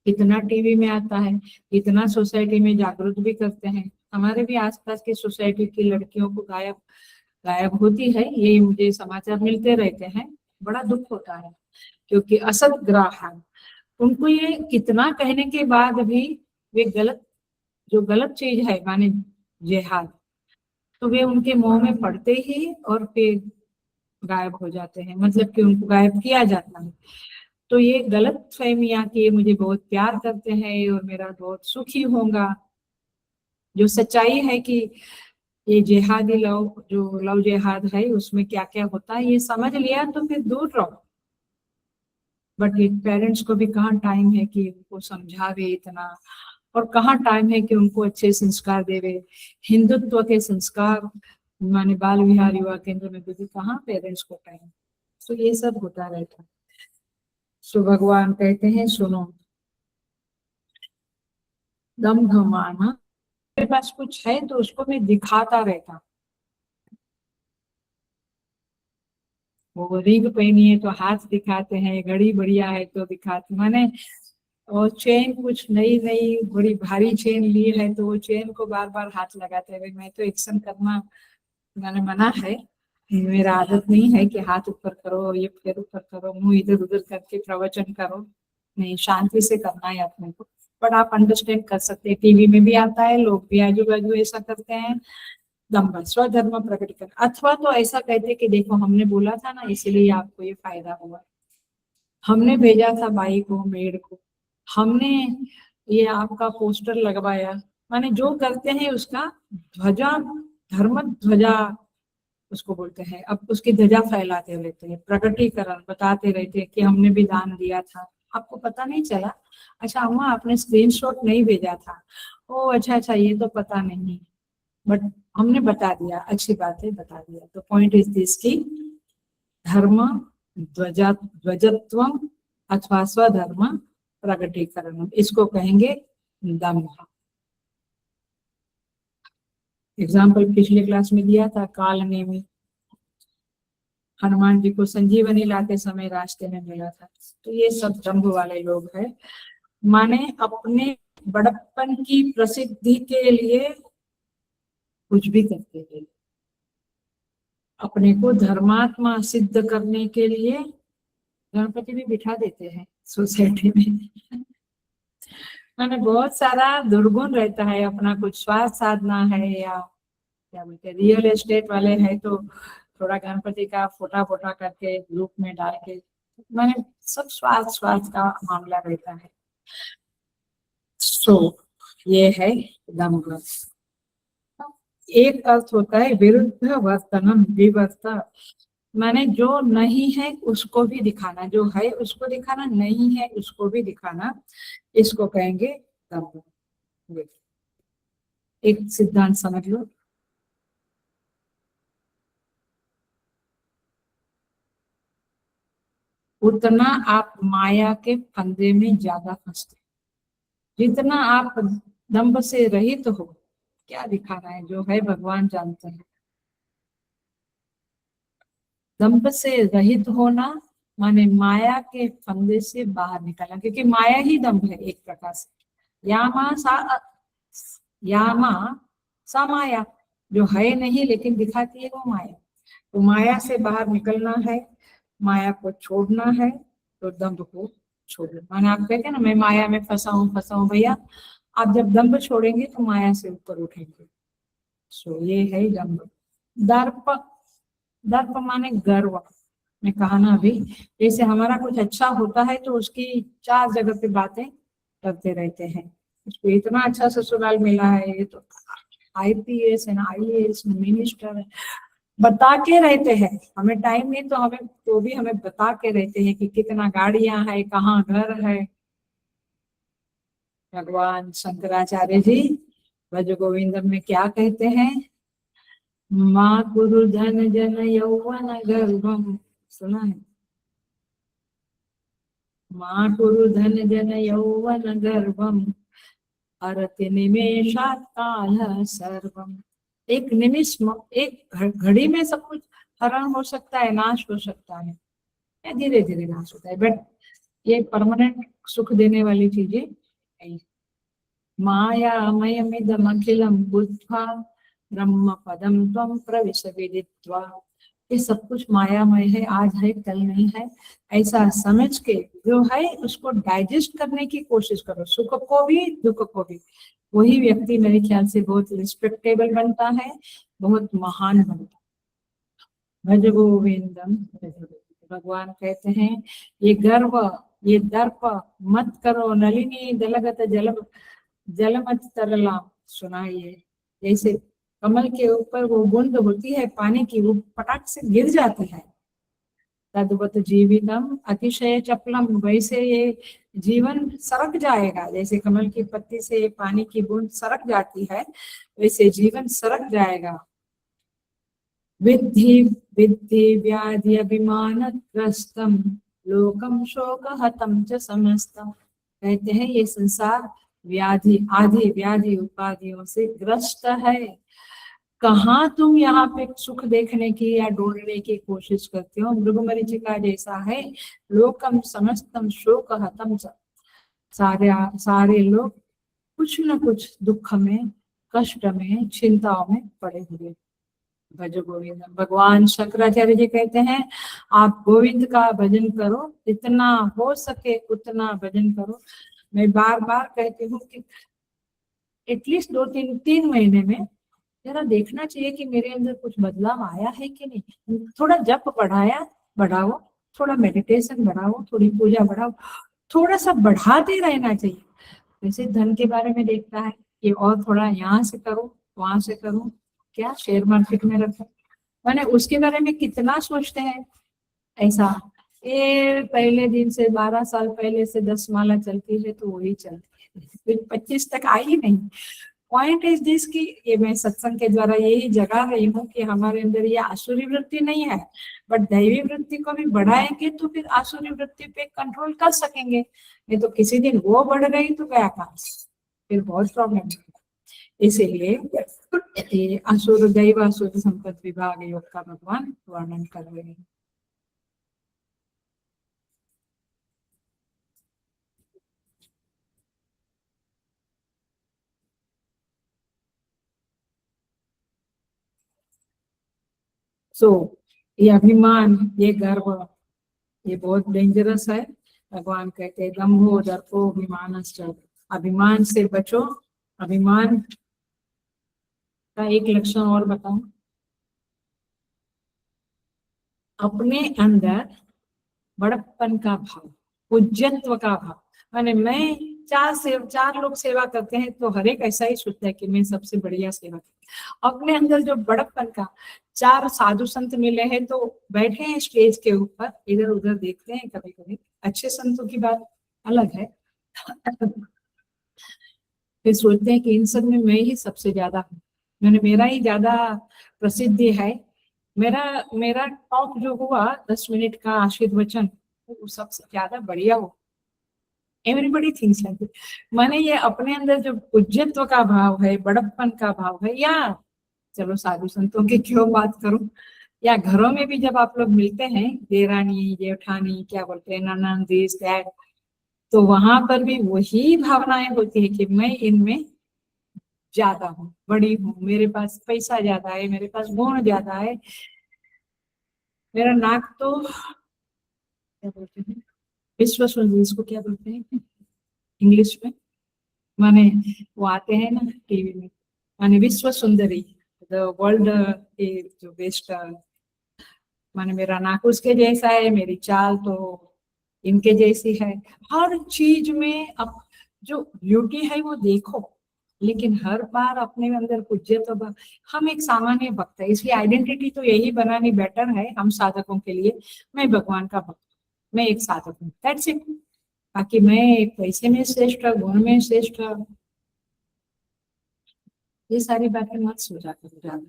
इतना टीवी में आता है, इतना सोसाइटी में जागरूक भी करते हैं। हमारे भी आसपास की सोसाइटी की लड़कियों को गायब होती है, ये मुझे समाचार मिलते रहते हैं, बड़ा दुख होता है। क्योंकि असत ग्राह, उनको ये कितना कहने के बाद भी वे जो गलत चीज है, माने जिहाद, तो वे उनके मुंह में पड़ते ही और फिर गायब हो जाते हैं, मतलब कि उनको गायब किया जाता है। तो ये गलत फहमियां कि मुझे बहुत प्यार करते हैं और मेरा बहुत सुखी होगा। जो सच्चाई है कि ये जिहादी लव, जो लव जिहाद है, उसमें क्या क्या होता है ये समझ लिया तो फिर दूर रहो। बट पेरेंट्स को भी कहाँ टाइम है कि उनको समझावे इतना, और कहाँ टाइम है कि उनको अच्छे संस्कार दे रहे। हिंदुत्व के संस्कार माने बाल विहार युवा केंद्र में भी कहाँ पेरेंट्स को टाइम। तो ये सब होता रहता। सो भगवान कहते हैं सुनो, दम धमाना मेरे पास कुछ है तो उसको मैं दिखाता रहता। वो रिंग पहनी है तो हाथ दिखाते हैं, घड़ी बढ़िया है तो दिखाते माने, और चेन कुछ नई नई बड़ी भारी चेन ली है तो वो चेन को बार बार हाथ लगाते हैं। मैं तो एक्शन करना मैंने मना है, मेरा आदत नहीं है कि हाथ ऊपर करो, ये पैर ऊपर करो, मुंह इधर उधर करके प्रवचन करो, नहीं, शांति से करना है अपने को। बट आप अंडरस्टैंड कर सकते हैं, टीवी में भी आता है, लोग भी आजू बाजू ऐसा करते हैं। दम्भ स्वधर्म प्रकट कर, अथवा तो ऐसा कहते कि देखो हमने बोला था ना इसीलिए आपको ये फायदा हुआ, हमने भेजा था भाई को मेड को, हमने ये आपका पोस्टर लगवाया, माने जो करते हैं उसका ध्वजा, धर्म ध्वजा उसको बोलते हैं। अब उसकी ध्वजा फैलाते रहते हैं, प्रकटीकरण बताते रहते हैं कि हमने भी दान दिया था, आपको पता नहीं चला, अच्छा अम्मा आपने स्क्रीनशॉट नहीं भेजा था, ओ अच्छा अच्छा ये तो पता नहीं, बट हमने बता दिया, अच्छी बात है बता दिया। तो पॉइंट इज दिस की धर्म ध्वजत्व अथवा स्वधर्म प्रकटीकरण, इसको कहेंगे दम्भ। एग्जाम्पल पिछले क्लास में दिया था, काल नेमी, हनुमान जी को संजीवनी लाते समय रास्ते में मिला था। तो ये सब दम्भ वाले लोग हैं, माने अपने बड़प्पन की प्रसिद्धि के लिए कुछ भी करते हैं, अपने को धर्मात्मा सिद्ध करने के लिए गणपति भी बिठा देते हैं सोसाइटी में। मैंने बहुत सारा दुर्गुण रहता है, अपना कुछ स्वार्थ साधना है या क्या बोलते हैं, रियल एस्टेट वाले हैं तो थोड़ा गणपति का फोटा फोटा करके ग्रुप में डाल के, मैंने सब स्वार्थ स्वार्थ का मामला रहता है। सो ये है दम्भ। एक अर्थ होता है विरुद्ध वर्तनम, विवर्त, माने जो नहीं है उसको भी दिखाना, जो है उसको दिखाना, नहीं है उसको भी दिखाना, इसको कहेंगे दम्भ। एक सिद्धांत समझ लो, उतना आप माया के फंदे में ज्यादा फंसते, जितना आप दम्भ से रहित हो, क्या दिखाना है जो है भगवान जानते हैं। दम्भ से रहित होना माने माया के फंदे से बाहर निकलना, क्योंकि माया ही दम्भ है एक प्रकार से। यामा सा माया, जो है नहीं लेकिन दिखाती है वो माया। तो माया से बाहर निकलना है, माया को छोड़ना है, तो दम्भ को छोड़ना। माने आप कहते हैं ना मैं माया में फंसा हूँ भैया, आप जब दम्भ छोड़ेंगे तो माया से ऊपर उठेंगे। सो ये है दम्भ। दर्प, दर्प माने गर्व, मैं कहा ना अभी, जैसे हमारा कुछ अच्छा होता है तो उसकी चार जगह पे बातें करते रहते हैं, उसको इतना अच्छा ससुराल मिला है, ये तो आईपीएस है ना, आईएएस मिनिस्टर है, बता के रहते हैं। हमें टाइम नहीं तो हमें तो भी हमें बता के रहते हैं कि कितना गाड़ियां है, कहाँ घर है। भगवान शंकराचार्य जी भज गोविंदम में क्या कहते हैं, माँ गुरु धन जन यौवन गर्भम, सुना है, माँ गुरु धन जन यौवन गर्भम अरति निमेषात् काल सर्वम। एक निमिष, एक घड़ी में सब कुछ हरण हो सकता है, नाश हो सकता है, या धीरे धीरे नाश होता है, बट ये परमानेंट सुख देने वाली चीजें नहीं। मायामयमिदमखिलं बुद्ध्वा ब्रह्म पदम त्वं प्रविश विदित्वा, ये सब कुछ मायामय है, आज है कल नहीं है, ऐसा समझ के जो है उसको डाइजेस्ट करने की कोशिश करो, सुख को भी दुख को भी। वही व्यक्ति मेरे ख्याल से बहुत रिस्पेक्टेबल बनता है, बहुत महान बनता है। भज गोविंदम भज गोविंदम। भगवान कहते हैं ये गर्व, ये दर्प मत करो, नलिनी दलगत जल जलमत तरला, सुनाइए, जैसे कमल के ऊपर वो बूंद होती है पानी की, वो पटाख से गिर जाती है, तद्वत जीवितम अतिशय चपलम, वैसे ये जीवन सरक जाएगा। जैसे कमल की पत्ती से पानी की बूंद सरक जाती है, वैसे जीवन सरक जाएगा। विद्धि विद्धि व्याधि अभिमान ग्रस्तम लोकम शोक हतम च समस्तम। कहते हैं ये संसार व्याधि आदि व्याधि उपाधियों से ग्रस्त है। कहाँ तुम यहाँ पे सुख देखने की या ढूंढने की कोशिश करते हो? मृगमरीचिका जैसा है। लोकम समस्तम शोक हतम च। सारे सारे लोग कुछ न कुछ दुख में, कष्ट में, चिंताओं में पड़े हुए। भज गोविंद। भगवान शंकराचार्य जी कहते हैं आप गोविंद का भजन करो, जितना हो सके उतना भजन करो। मैं बार बार कहती हूँ कि एटलीस्ट 2-3 महीने में जरा देखना चाहिए कि मेरे अंदर कुछ बदलाव आया है कि नहीं। थोड़ा जप बढ़ाओ, थोड़ा मेडिटेशन बढ़ाओ, थोड़ी पूजा बढ़ाओ, थोड़ा सा बढ़ाते रहना चाहिए। जैसे धन के बारे में देखता है कि और थोड़ा यहाँ से करो, वहां से करो, क्या शेयर मार्केट में रखो, मैंने उसके बारे में कितना सोचते हैं ऐसा। ये पहले दिन से 12 साल पहले से 10 माला चलती है तो वही चलती है, फिर 25 तक आई नहीं। पॉइंट इज दिस कि ये मैं सत्संग के द्वारा यही जगा रही हूँ कि हमारे अंदर ये आसुरी वृत्ति नहीं है, बट दैवी वृत्ति को भी बढ़ाएंगे तो फिर आसुरी वृत्ति पे कंट्रोल कर सकेंगे। नहीं तो किसी दिन वो बढ़ गई तो गया काम, फिर बहुत प्रॉब्लम है। इसीलिए ये असुर दैव असुर संपत्ति विभाग योग का भगवान वर्णन कर रहे हैं। सो ये अभिमान, ये गर्व, ये बहुत डेंजरस है। भगवान कहते हैं दम्भो दर्पो अभिमानश्च। अभिमान से बचो। अभिमान का एक लक्षण और बताऊं, अपने अंदर बड़प्पन का भाव, पूज्यत्व का भाव। माने मैं चार लोग सेवा करते हैं तो हर एक ऐसा ही सोचता है कि मैं सबसे बढ़िया सेवा करता। अपने अंदर जो बड़प्पन का, 4 साधु संत मिले हैं तो बैठे हैं स्टेज के ऊपर, इधर उधर देखते हैं कभी कभी, अच्छे संतों की बात अलग है। फिर सोचते हैं कि इन सब में मैं ही सबसे ज्यादा हूँ, मैंने मेरा ही ज्यादा प्रसिद्धि है। मेरा मेरा टॉक जो हुआ 10 मिनट का आशीर्वचन, वो सबसे ज्यादा बढ़िया हो। Everybody thinks like that. माने ये अपने अंदर जो पूज्यत्व का भाव है, बड़प्पन का भाव है, या चलो साधु संतों की क्यों बात करूं, या घरों में भी जब आप लोग मिलते हैं, देरानी जेठानी क्या बोलते हैं, ननंद दिस दैट, तो वहां पर भी वही भावनाएं होती है कि मैं इनमें ज्यादा हूँ, बड़ी हूँ, मेरे पास पैसा ज्यादा है, मेरे पास गुण ज्यादा है, मेरा नाक तो क्या बोलते हैं, विश्व सुंदरी, इसको क्या बोलते हैं इंग्लिश में, माने वो आते हैं ना टीवी में, माने विश्व सुंदरी, द वर्ल्ड के जो बेस्ट, माने मेरा नाक उसके जैसा है, मेरी चाल तो इनके जैसी है। हर चीज में अब जो ब्यूटी है वो देखो, लेकिन हर बार अपने अंदर पूज्य तो हम एक सामान्य भक्त है, इसलिए आइडेंटिटी तो यही बनानी बेटर है हम साधकों के लिए। मैं भगवान का भक्त, मैं एक साधक हूँ, दैट्स इट। बाकी मैं पैसे में श्रेष्ठ, गुण में श्रेष्ठ, ये सारी बातें मत सोचा करो ज्यादा।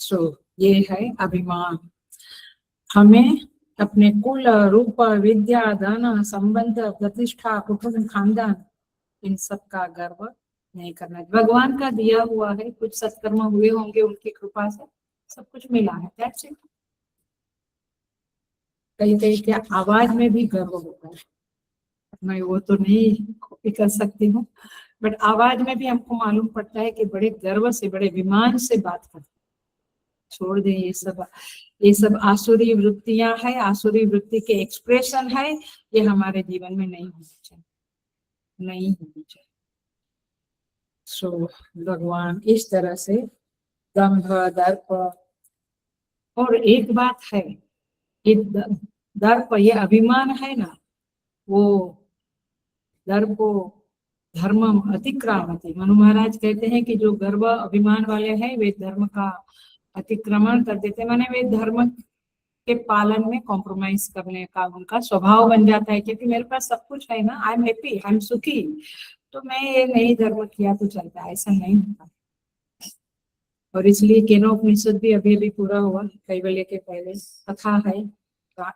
सो ये है अभिमान। हमें अपने कुल, रूप, विद्या, धन, संबंध, प्रतिष्ठा, कुटुंब, खानदान, इन सब का गर्व नहीं करना। भगवान का दिया हुआ है, कुछ सत्कर्म हुए होंगे उनकी कृपा से सब कुछ मिला है, दैट्स इट। कहीं कहीं क्या आवाज में भी गर्व होता है, मैं वो तो नहीं कॉपी कर सकती हूँ, बट आवाज में भी हमको मालूम पड़ता है कि बड़े गर्व से, बड़े विमान से बात करते। छोड़ दें ये सब, ये सब आसुरी वृत्तियां हैं, आसुरी वृत्ति के एक्सप्रेशन है, ये हमारे जीवन में नहीं होनी चाहिए, नहीं होनी चाहिए। सो भगवान इस तरह से दंभ, दर्प, और एक बात है, ये दर्प, ये अभिमान है ना, वो दर्प धर्म अतिक्रामति। मनु महाराज कहते हैं कि जो गर्व अभिमान वाले हैं वे धर्म का अतिक्रमण कर देते, माने वे धर्म के पालन में कॉम्प्रोमाइज करने का उनका स्वभाव बन जाता है, क्योंकि मेरे पास सब कुछ है ना, I am happy, I am सुखी, तो मैं ये नहीं धर्म किया तो चलता है, ऐसा नहीं होता। और इसलिए केनोपनिषद भी अभी अभी पूरा हुआ, कैवल्य के पहले कथा है।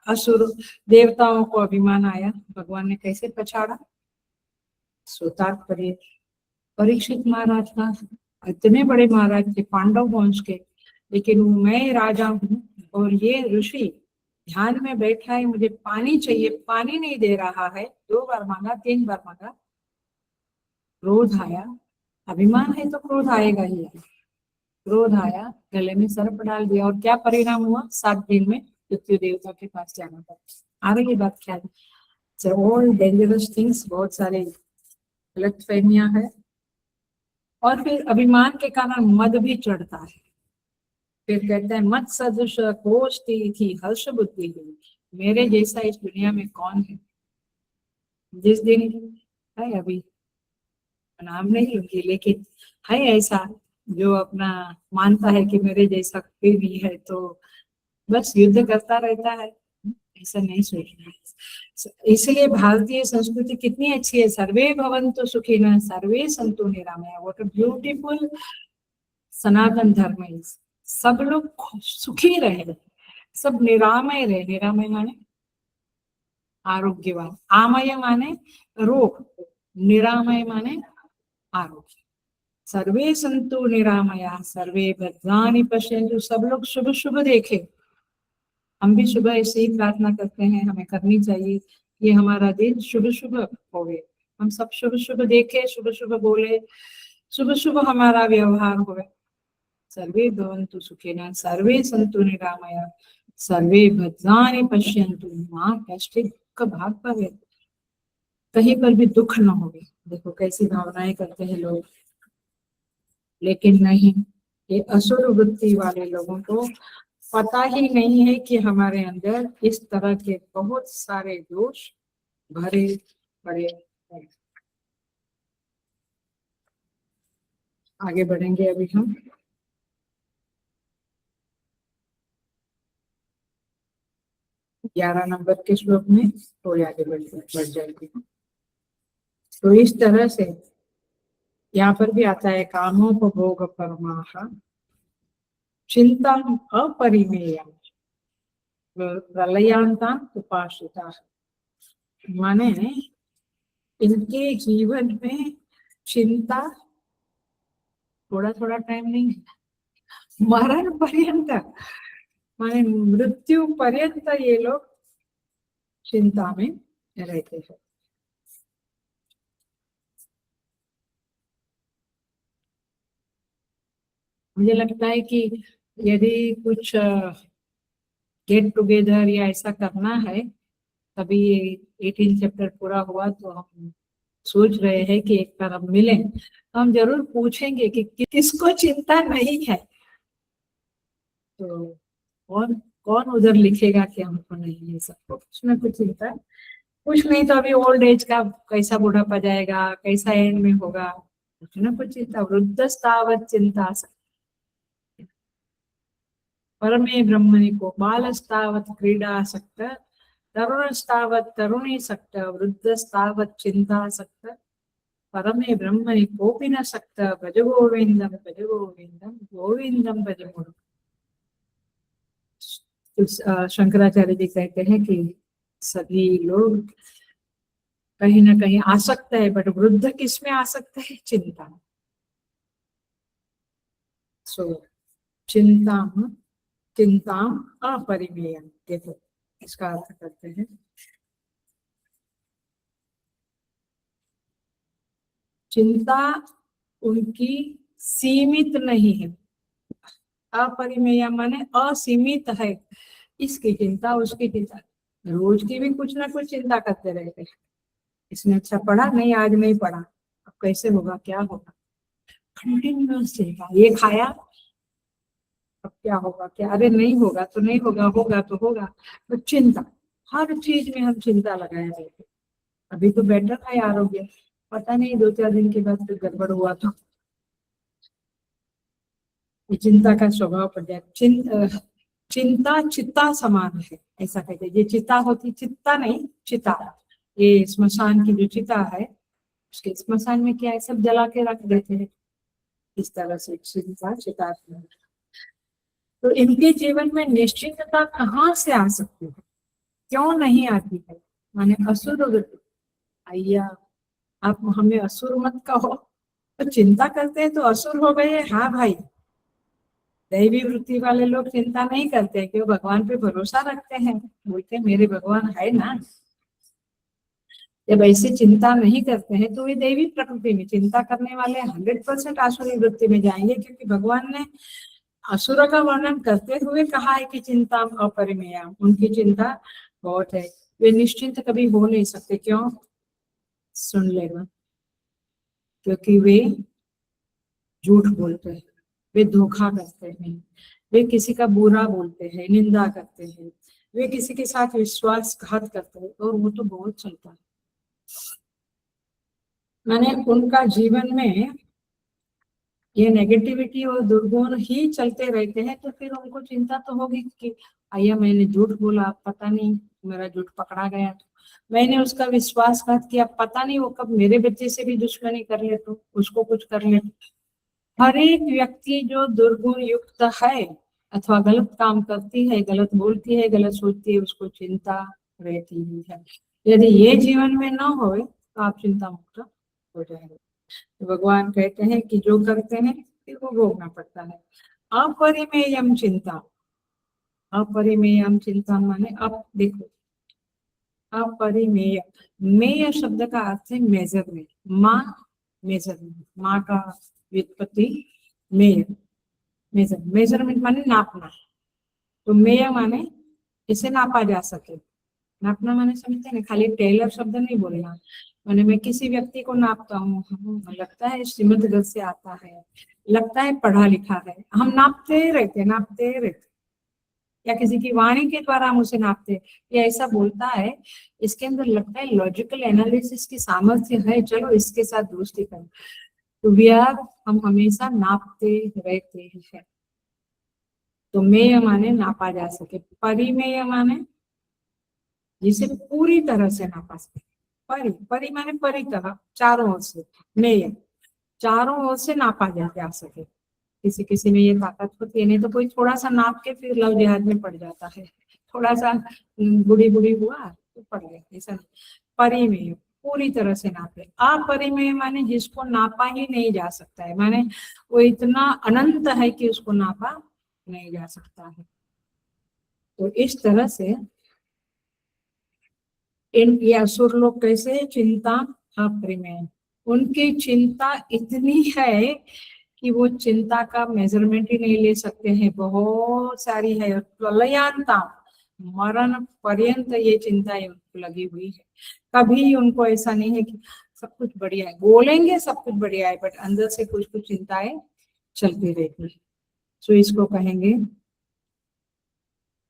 असुर देवताओं को अभिमान आया, भगवान ने कैसे पछाड़ा। सोताक परीक्षित महाराज था, इतने बड़े महाराज थे पांडव वंश के, लेकिन मैं राजा हूँ और ये ऋषि ध्यान में बैठा है, मुझे पानी चाहिए, पानी नहीं दे रहा है, 2 बार मांगा, 3 बार मांगा, क्रोध आया। अभिमान है तो क्रोध आएगा ही, क्रोध आया, गले में सर्प डाल दिया, और क्या परिणाम हुआ, 7 दिन में मृत्यु देवता के पास जाना पड़ा। आ रही बात क्या है, ऑल डेंजरस थिंग्स, बहुत सारे गलत फहमियां है। और फिर अभिमान के कारण मद भी चढ़ता है। फिर कहते हैं मत सदृश कोष्ठी थी हर्ष बुद्धि हुई, मेरे जैसा इस दुनिया में कौन है। जिस दिन है, अभी नाम नहीं लूंगी, लेकिन है ऐसा जो अपना मानता है कि मेरे जैसा कोई भी है, तो बस युद्ध करता रहता है, ऐसा नहीं सोचना है। इसलिए भारतीय संस्कृति कितनी अच्छी है, सर्वे भवन्तु सुखिनः सर्वे सन्तु निरामया, व्हाट अ ब्यूटीफुल सनातन धर्म है। सब लोग सुखी रहे, सब निरामय रहे, निरामय माने आरोग्यवान, आमय माने रोग, निरामय माने आरोग्य। सर्वे सन्तु निरामया सर्वे भद्राणि पश्यन्तु, सब लोग शुभ शुभ देखे। हम भी सुबह ऐसे ही प्रार्थना करते हैं, हमें करनी चाहिए, ये हमारा दिन शुभ शुभ होवे, हम सब शुभ शुभ देखे, शुभ शुभ बोले, शुभ शुभ हमारा व्यवहार होवे। सर्वे भवन्तु सुखिनः सर्वे सन्तु निरामया सर्वे भद्राणि पश्यन्तु मां कश्चित् भाग पावे, कहीं पर भी दुख न होवे। देखो कैसी भावनाएं करते हैं लोग, लेकिन नहीं, ये असुर वृत्ति वाले लोगों को पता ही नहीं है कि हमारे अंदर इस तरह के बहुत सारे दोष भरे पड़े हैं। आगे बढ़ेंगे अभी हम। ग्यारह नंबर के श्लोक में थोड़ी आगे बढ़ जाएंगे। तो इस तरह से यहाँ पर भी आता है कामोपभोग परमाः चिंता अपरिमेयम् प्रलयांतां उपाश्रिताः, माने इनके जीवन में चिंता थोड़ा थोड़ा टाइम नहीं, मरण पर्यंत माने मृत्यु पर्यंत ये लोग चिंता में रहते हैं। मुझे लगता है कि यदि कुछ गेट टुगेदर या ऐसा करना है, तभी 18 चैप्टर पूरा हुआ, तो हम सोच रहे हैं कि एक बार हम मिलें, तो हम जरूर पूछेंगे कि किसको चिंता नहीं है, तो कौन कौन उधर लिखेगा कि हमको नहीं है, सबको कुछ ना कुछ चिंता। कुछ नहीं तो अभी ओल्ड एज का कैसा बुढ़ापा जाएगा, कैसा एंड में होगा, कुछ ना कुछ चिंता। वृद्धस्तावत् चिंता परमे ब्रह्मणि को, बालस्तावत् क्रीडासक्त, तरुणस्तावत् तरुणीसक्त, वृद्धस्तावत् चिंतासक्त, परमे ब्रह्मणि कोपि न सक्त, भज गोविंदम भज गोविंदम गोविंदम भज मुकुंदम। शंकराचार्य जी कहते हैं कि सभी लोग कहीं ना कहीं आसक्त है, बट वृद्ध किस में आसक्त है, चिंता। सो चिंता चिंता अपरिमेय, देखो इसका अर्थ करते हैं। चिंता उनकी सीमित नहीं है, अपरिमेय माने असीमित है, इसकी चिंता उसकी चिंता, रोज की भी कुछ ना कुछ चिंता करते रहते हैं। इसने अच्छा पढ़ा नहीं, आज नहीं पढ़ा, अब कैसे होगा, क्या होगा, कंटिन्यूअस चिंता। ये खाया, अब क्या होगा, क्या, अरे नहीं होगा तो नहीं होगा, होगा तो होगा, तो चिंता, हर चीज में हम चिंता लगाए रहते। अभी तो बेटर है आरोग्य, पता नहीं 2-4 दिन के बाद फिर गड़बड़ हुआ तो ये चिंता का स्वभाव पड़ जाए। चिंता चिता समान है, ऐसा कहते हैं। ये चिता होती, चित्ता नहीं चिता, ये स्मशान की जो चिता है, उसके स्मशान में क्या है, सब जला के रख देते हैं, इस तरह से चिंता चिता। तो इनके जीवन में निश्चिंतता कहाँ से आ सकती है, क्यों नहीं आती है? माने असुर वृत्ति। आइया, आप हमें असुर मत कहो, तो चिंता करते हैं तो असुर हो गए? हाँ भाई, दैवी वृत्ति वाले लोग चिंता नहीं करते, क्यों? भगवान पे भरोसा रखते हैं, बोलते हैं मेरे भगवान है ना। जब ऐसे चिंता नहीं करते हैं तो वे दैवी प्रकृति में, चिंता करने वाले 100% आसुरी वृत्ति में जाएंगे, क्योंकि भगवान ने असुर का वर्णन करते हुए कहा है कि चिंता अपरिमेय, उनकी चिंता बहुत है, वे निश्चिंत कभी हो नहीं सकते। क्यों? सुन लेना, क्योंकि वे झूठ बोलते हैं, वे धोखा करते हैं, वे किसी का बुरा बोलते हैं, निंदा करते हैं, वे किसी के साथ विश्वासघात करते हैं, और वो तो बहुत चलता है। माने उनका जीवन में ये नेगेटिविटी और दुर्गुण ही चलते रहते हैं, तो फिर उनको चिंता तो होगी कि आया मैंने झूठ बोला, पता नहीं मेरा झूठ पकड़ा गया, तो मैंने उसका विश्वासघात किया, पता नहीं वो कब मेरे बच्चे से भी दुश्मनी कर ले, तो उसको कुछ कर ले। हर एक व्यक्ति जो दुर्गुण युक्त है अथवा गलत काम करती है, गलत बोलती है, गलत सोचती है, उसको चिंता रहती ही है। यदि ये जीवन में ना हो तो आप चिंता मुक्त हो जाएंगे। तो भगवान कहते हैं कि जो करते हैं फिर वो भोगना पड़ता है। अपरिमेयम चिंता, अपरिमेयम चिंता माने, अब देखो, अपरिमेय, मेय शब्द का अर्थ है मेजरमेंट, माँ मेजरमेंट, माँ का व्युत्पत्ति मेय, मेजरमेंट माने नापना, तो मेय माने इसे नापा जा सके। नापना माने समझते हैं ना, खाली टेलर शब्द नहीं बोलना। माने मैं किसी व्यक्ति को नापता हूँ, लगता है श्रीमद् घर से आता है, लगता है पढ़ा लिखा है, हम नापते रहते, या किसी की वाणी के द्वारा हम उसे नापते, या ऐसा बोलता है, इसके अंदर लगता है लॉजिकल एनालिसिस की सामर्थ्य है, चलो इसके साथ दोस्ती करें, तो हम हमेशा नापते रहते हैं। तो मेय माने नापा जा सके, परिमेय माने जिसे पूरी तरह से नापा सके। परी माने परी तरह, चारों ओर से, मेय चारों ओर से नापा जा सके। किसी किसी में ये ताकत होती है, नहीं तो कोई थोड़ा सा नाप के फिर लव जिहाद में पड़ जाता है, थोड़ा सा बुढ़ी बुढ़ी हुआ तो पड़ गया, ऐसा नहीं। परिमेय पूरी तरह से नापे। अपरिमेय माने जिसको नापा ही नहीं जा सकता है, माने वो इतना अनंत है कि उसको नापा नहीं जा सकता है। तो इस तरह से ये असुर लोग कैसे, चिंता अपरिमेय, उनकी चिंता इतनी है कि वो चिंता का मेजरमेंट ही नहीं ले सकते हैं, बहुत सारी है। प्रलयांता, मरण पर्यंत ये चिंताएं उनको लगी हुई है। कभी उनको ऐसा नहीं है कि सब कुछ बढ़िया है, बोलेंगे सब कुछ बढ़िया है, बट अंदर से कुछ कुछ चिंताएं चलती रहती है। सो इसको कहेंगे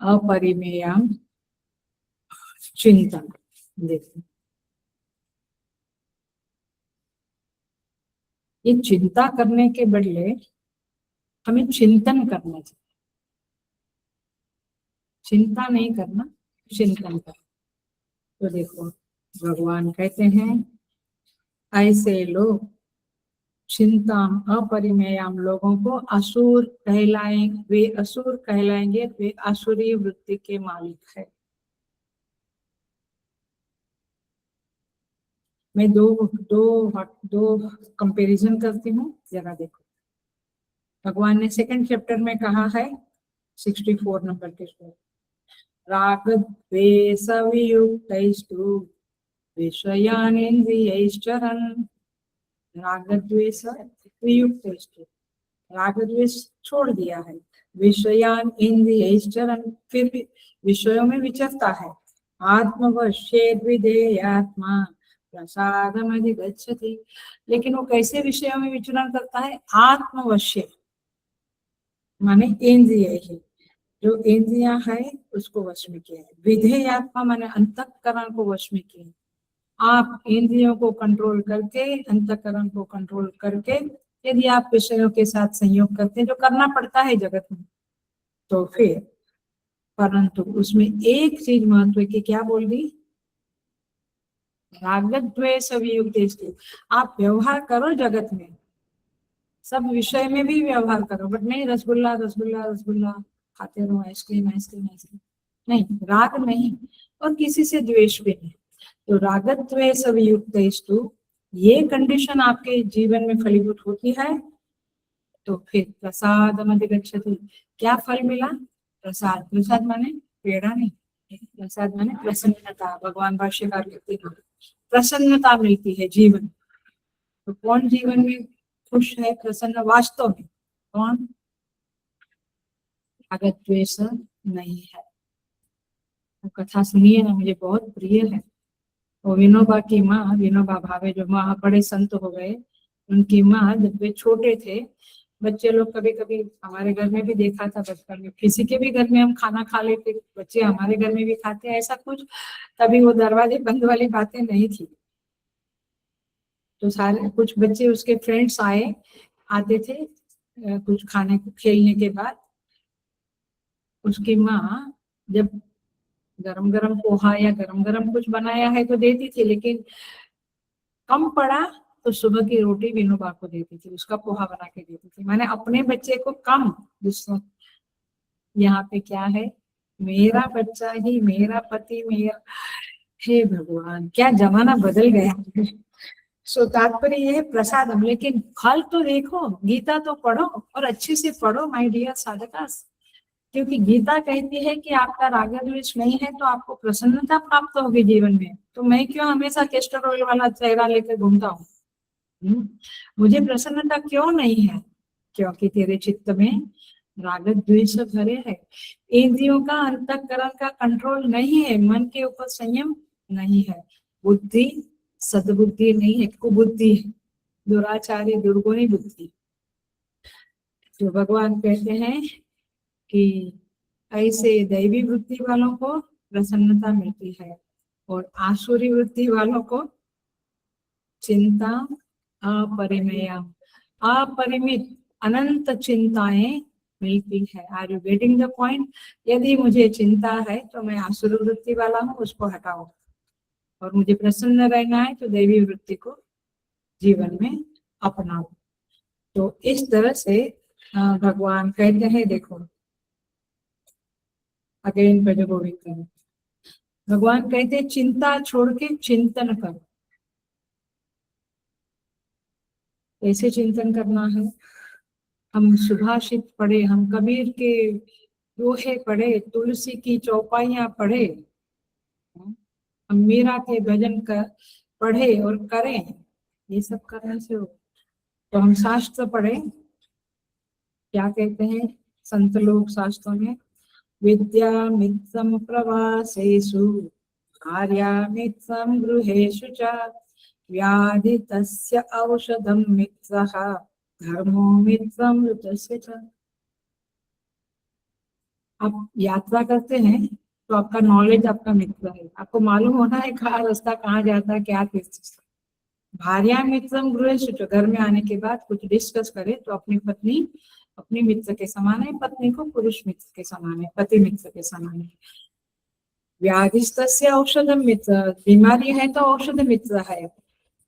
अपरिमेयम चिंतन। देखो, ये चिंता करने के बदले हमें चिंतन करना चाहिए, चिंता नहीं करना, चिंतन करना। तो देखो, भगवान कहते हैं ऐसे लोग चिंता अपरिमेयम लोगों को असुर कहलाएंगे, वे असुर कहलाएंगे, वे असुरी वृत्ति के मालिक है। मैं दो दो दो कंपैरिजन करती हूँ, जरा देखो। भगवान ने सेकंड चैप्टर में कहा है 64 नंबर के श्लोक, राग द्वेष वियुक्तैस्तु विषयानेन्द्रियैश्चरन्, राग द्वेष वियुक्तैस्तु, राग द्वेष छोड़ दिया है, विषयान इंद्रियैश्चरन्, फिर भी विषयों में विचरता है, आत्मवश्ये विधेयात्मा प्रसादम अधिगच्छति, लेकिन वो कैसे विषयों में विचरण करता है? आत्मवश्य माने इंद्रिय है, जो इंद्रियां है उसको वश में किया है, विधेयात्मा माने अंतःकरण को वश में किया है। आप इंद्रियों को कंट्रोल करके, अंतःकरण को कंट्रोल करके यदि आप विषयों के साथ संयोग करते हैं, जो करना पड़ता है जगत में, तो फिर परंतु उसमें एक चीज महत्व की, क्या बोल दी, रागद्वेष वियुक्त। आप व्यवहार करो जगत में, सब विषय में भी व्यवहार करो, बट नहीं रसगुल्ला रसगुल्ला रसगुल्ला खाते रहो, आइसक्रीम आइसक्रीम आइसक्रीम, नहीं, राग नहीं और किसी से द्वेष भी नहीं। तो रागद्वेष वियुक्त ये कंडीशन आपके जीवन में फलीभूत होती है तो फिर प्रसाद अधिगच्छति। क्या फल मिला, प्रसाद। प्रसाद माने पेड़ा नहीं, प्रसाद माने प्रसन्नता। भगवान भाष्यकार कहते हैं प्रसन्नता मिलती है जीवन। तो कौन जीवन में खुश है, प्रसन्न वास्तव में, कौन, रागद्वेष नहीं है। तो कथा सुनिए ना, मुझे बहुत प्रिय है। वो विनोबा की माँ, विनोबा भावे जो माँ बड़े संत हो गए, उनकी माँ जब वे छोटे थे, बच्चे लोग कभी कभी हमारे घर में भी देखा था बचपन में, किसी के भी घर में हम खाना खा लेते, बच्चे हमारे घर में भी खाते हैं ऐसा कुछ, तभी वो दरवाजे बंद वाली बातें नहीं थी। तो सारे कुछ बच्चे उसके फ्रेंड्स आते थे कुछ खाने खेलने के बाद, उसकी माँ जब गरम गरम पोहा या गरम गरम कुछ बनाया है तो देती थी, लेकिन कम पड़ा तो सुबह की रोटी विनोबा को देती थी, उसका पोहा बना के देती थी। मैंने अपने बच्चे को कम, दूसरों, यहाँ पे क्या है, मेरा बच्चा ही मेरा पति मेरा, हे भगवान क्या जमाना बदल गया। सो तात्पर्य ये है प्रसादम, लेकिन फल तो देखो, गीता तो पढ़ो और अच्छे से पढ़ो माय डियर साधकास, क्योंकि गीता कहती है कि आपका राग द्वेष नहीं है तो आपको प्रसन्नता प्राप्त होगी जीवन में। तो मैं क्यों हमेशा कैस्टर ऑयल वाला चेहरा लेकर घूमता हूँ, मुझे प्रसन्नता क्यों नहीं है, क्योंकि तेरे चित्त में राग द्वेष भरे है। इंद्रियों का अंतःकरण का कंट्रोल नहीं है, मन के ऊपर संयम नहीं है, बुद्धि सद्बुद्धि नहीं है, कुबुद्धि है, दुराचारी दुर्गुणी बुद्धि। जो भगवान कहते हैं कि ऐसे दैवी वृत्ति वालों को प्रसन्नता मिलती है और आसुरी वृत्ति वालों को चिंता अपरिमेय, अपरिमित अनंत चिंताएं मिलती है। Are you getting the point? यदि मुझे चिंता है तो मैं आसुरी वृत्ति वाला हूँ, उसको हटाओ, और मुझे प्रसन्न रहना है तो दैवी वृत्ति को जीवन में अपनाओ। तो इस तरह से भगवान कहते हैं, देखो अगेन भज गोविंद, भगवान कहते हैं चिंता छोड़ के चिंतन करो। कैसे चिंतन करना है, हम सुभाषित पढ़े, हम कबीर के दोहे पढ़े, तुलसी की चौपाइयां पढ़े, हम मीरा के भजन कर पढ़े और करें, ये सब करने से हो। तो हम शास्त्र पढ़े, क्या कहते हैं संत लोग शास्त्रों में, विद्या मित्रम प्रवासेषु कार्या मित्रम गृहेषु च व्याधि तस्य औषधम मित्रः धर्मो मित्रम ऋतस्य च। आप यात्रा करते हैं तो आपका नॉलेज आपका मित्र है, आपको मालूम होना है कहाँ रास्ता कहाँ जाता है, क्या तीर्थ। भार्या मित्रम गृहेषु च, घर में आने के बाद कुछ डिस्कस करे तो अपनी पत्नी अपने मित्र के समान है, पत्नी को पुरुष मित्र के समान है, पति मित्र के समान है। व्याधिस्तस्य औषधम मित्र, बीमारी है तो औषध मित्र है,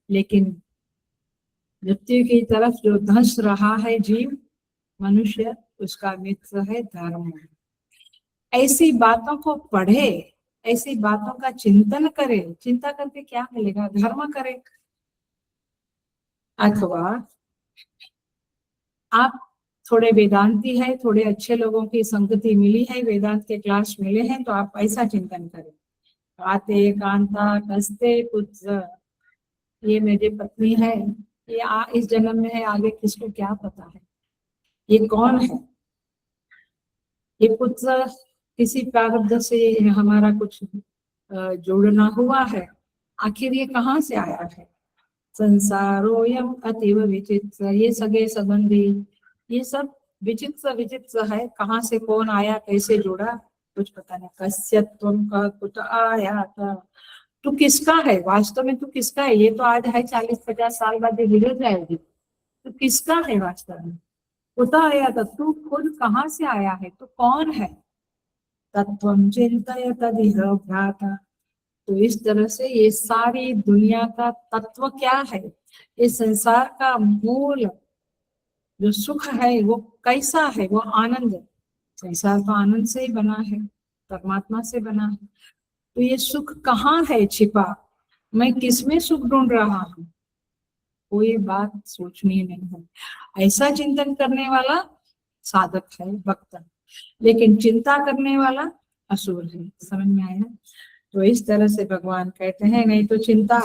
लेकिन मृत्यु की तरफ जो धंस रहा है जीव मनुष्य, उसका मित्र है धर्म। ऐसी बातों को पढ़े, ऐसी बातों का चिंतन करे, चिंता करके क्या मिलेगा, धर्म करे। अथवा आप थोड़े वेदांती है, थोड़े अच्छे लोगों की संगति मिली है, वेदांत के क्लास मिले हैं, तो आप ऐसा चिंतन करें, काते कांता कस्ते पुत्र, ये मेरी पत्नी है, ये इस जन्म में है, आगे किसको क्या पता है, ये कौन है, ये पुत्र किसी प्रारब्ध से हमारा कुछ जोड़ना हुआ है, आखिर ये कहाँ से आया है। संसारोयम अतीव विचित्र, ये सगे संबंधी ये सब विचित्र विचित्र है, कहाँ से कौन आया कैसे जुड़ा कुछ पता नहीं। कस्यत्वम का कुछ आया था, तू किसका है वास्तव में, तू किसका है, ये तो आज है 40-50 साल बाद ये बिगड़ जाएगी, तू किसका है वास्तव में, कुछ आया था, तू खुद कहाँ से आया है, तू कौन है। तत्वं चिंतय तदिह भ्राता। तो इस तरह से ये सारी दुनिया का तत्व क्या है, इस संसार का मूल जो सुख है वो कैसा है, वो आनंद है। संसार तो आनंद से ही बना है, परमात्मा से बना है। तो ये सुख कहाँ है छिपा, मैं किसमें सुख ढूंढ रहा हूँ, कोई बात सोचनी नहीं है। ऐसा चिंतन करने वाला साधक है, भक्त है, लेकिन चिंता करने वाला असुर है। समझ में आया? तो इस तरह से भगवान कहते हैं, नहीं तो चिंता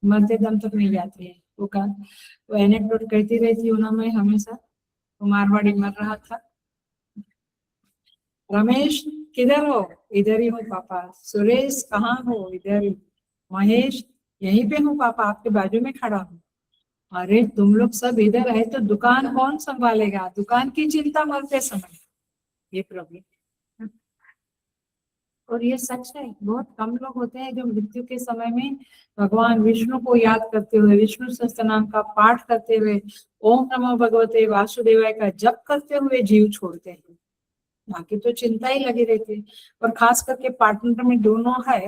मरते दम तक नहीं जाती है। वो एनेक्डोट कहती रहती हूँ ना मैं हमेशा। तो मारवाड़ी मर रहा था, रमेश किधर हो? इधर ही हूँ पापा। सुरेश कहाँ हो? इधर ही। महेश यहीं पे हूँ पापा, आपके बाजू में खड़ा हूँ। अरे तुम लोग सब इधर है तो दुकान कौन संभालेगा? दुकान की चिंता मरते समय। ये प्रॉब्लम। और ये सच है, बहुत कम लोग होते हैं जो मृत्यु के समय में भगवान विष्णु को याद करते हुए, विष्णु सहस्त्र नाम का पाठ करते हुए, ओम नमो भगवते वासुदेवाय का जप करते हुए जीव छोड़ते हैं। बाकी तो चिंता ही लगी रहती है। और खास करके पार्टनर में दोनों है,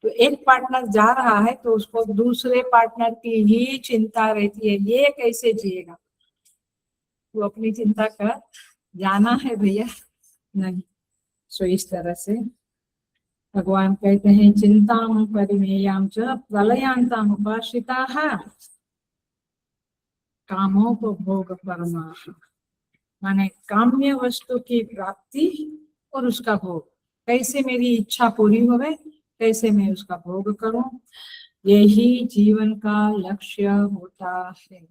तो एक पार्टनर जा रहा है तो उसको दूसरे पार्टनर की ही चिंता रहती है, ये कैसे जिएगा। वो अपनी चिंता कर, जाना है भैया नहीं। सो इस तरह से भगवान कहते हैं, चिंता परिमेयां च प्रलयांताम उपाश्रिताः कामोपभोग परमाः। माने काम्य वस्तु की प्राप्ति और उसका भोग, कैसे मेरी इच्छा पूरी होवे, कैसे मैं उसका भोग करूं, यही जीवन का लक्ष्य होता है।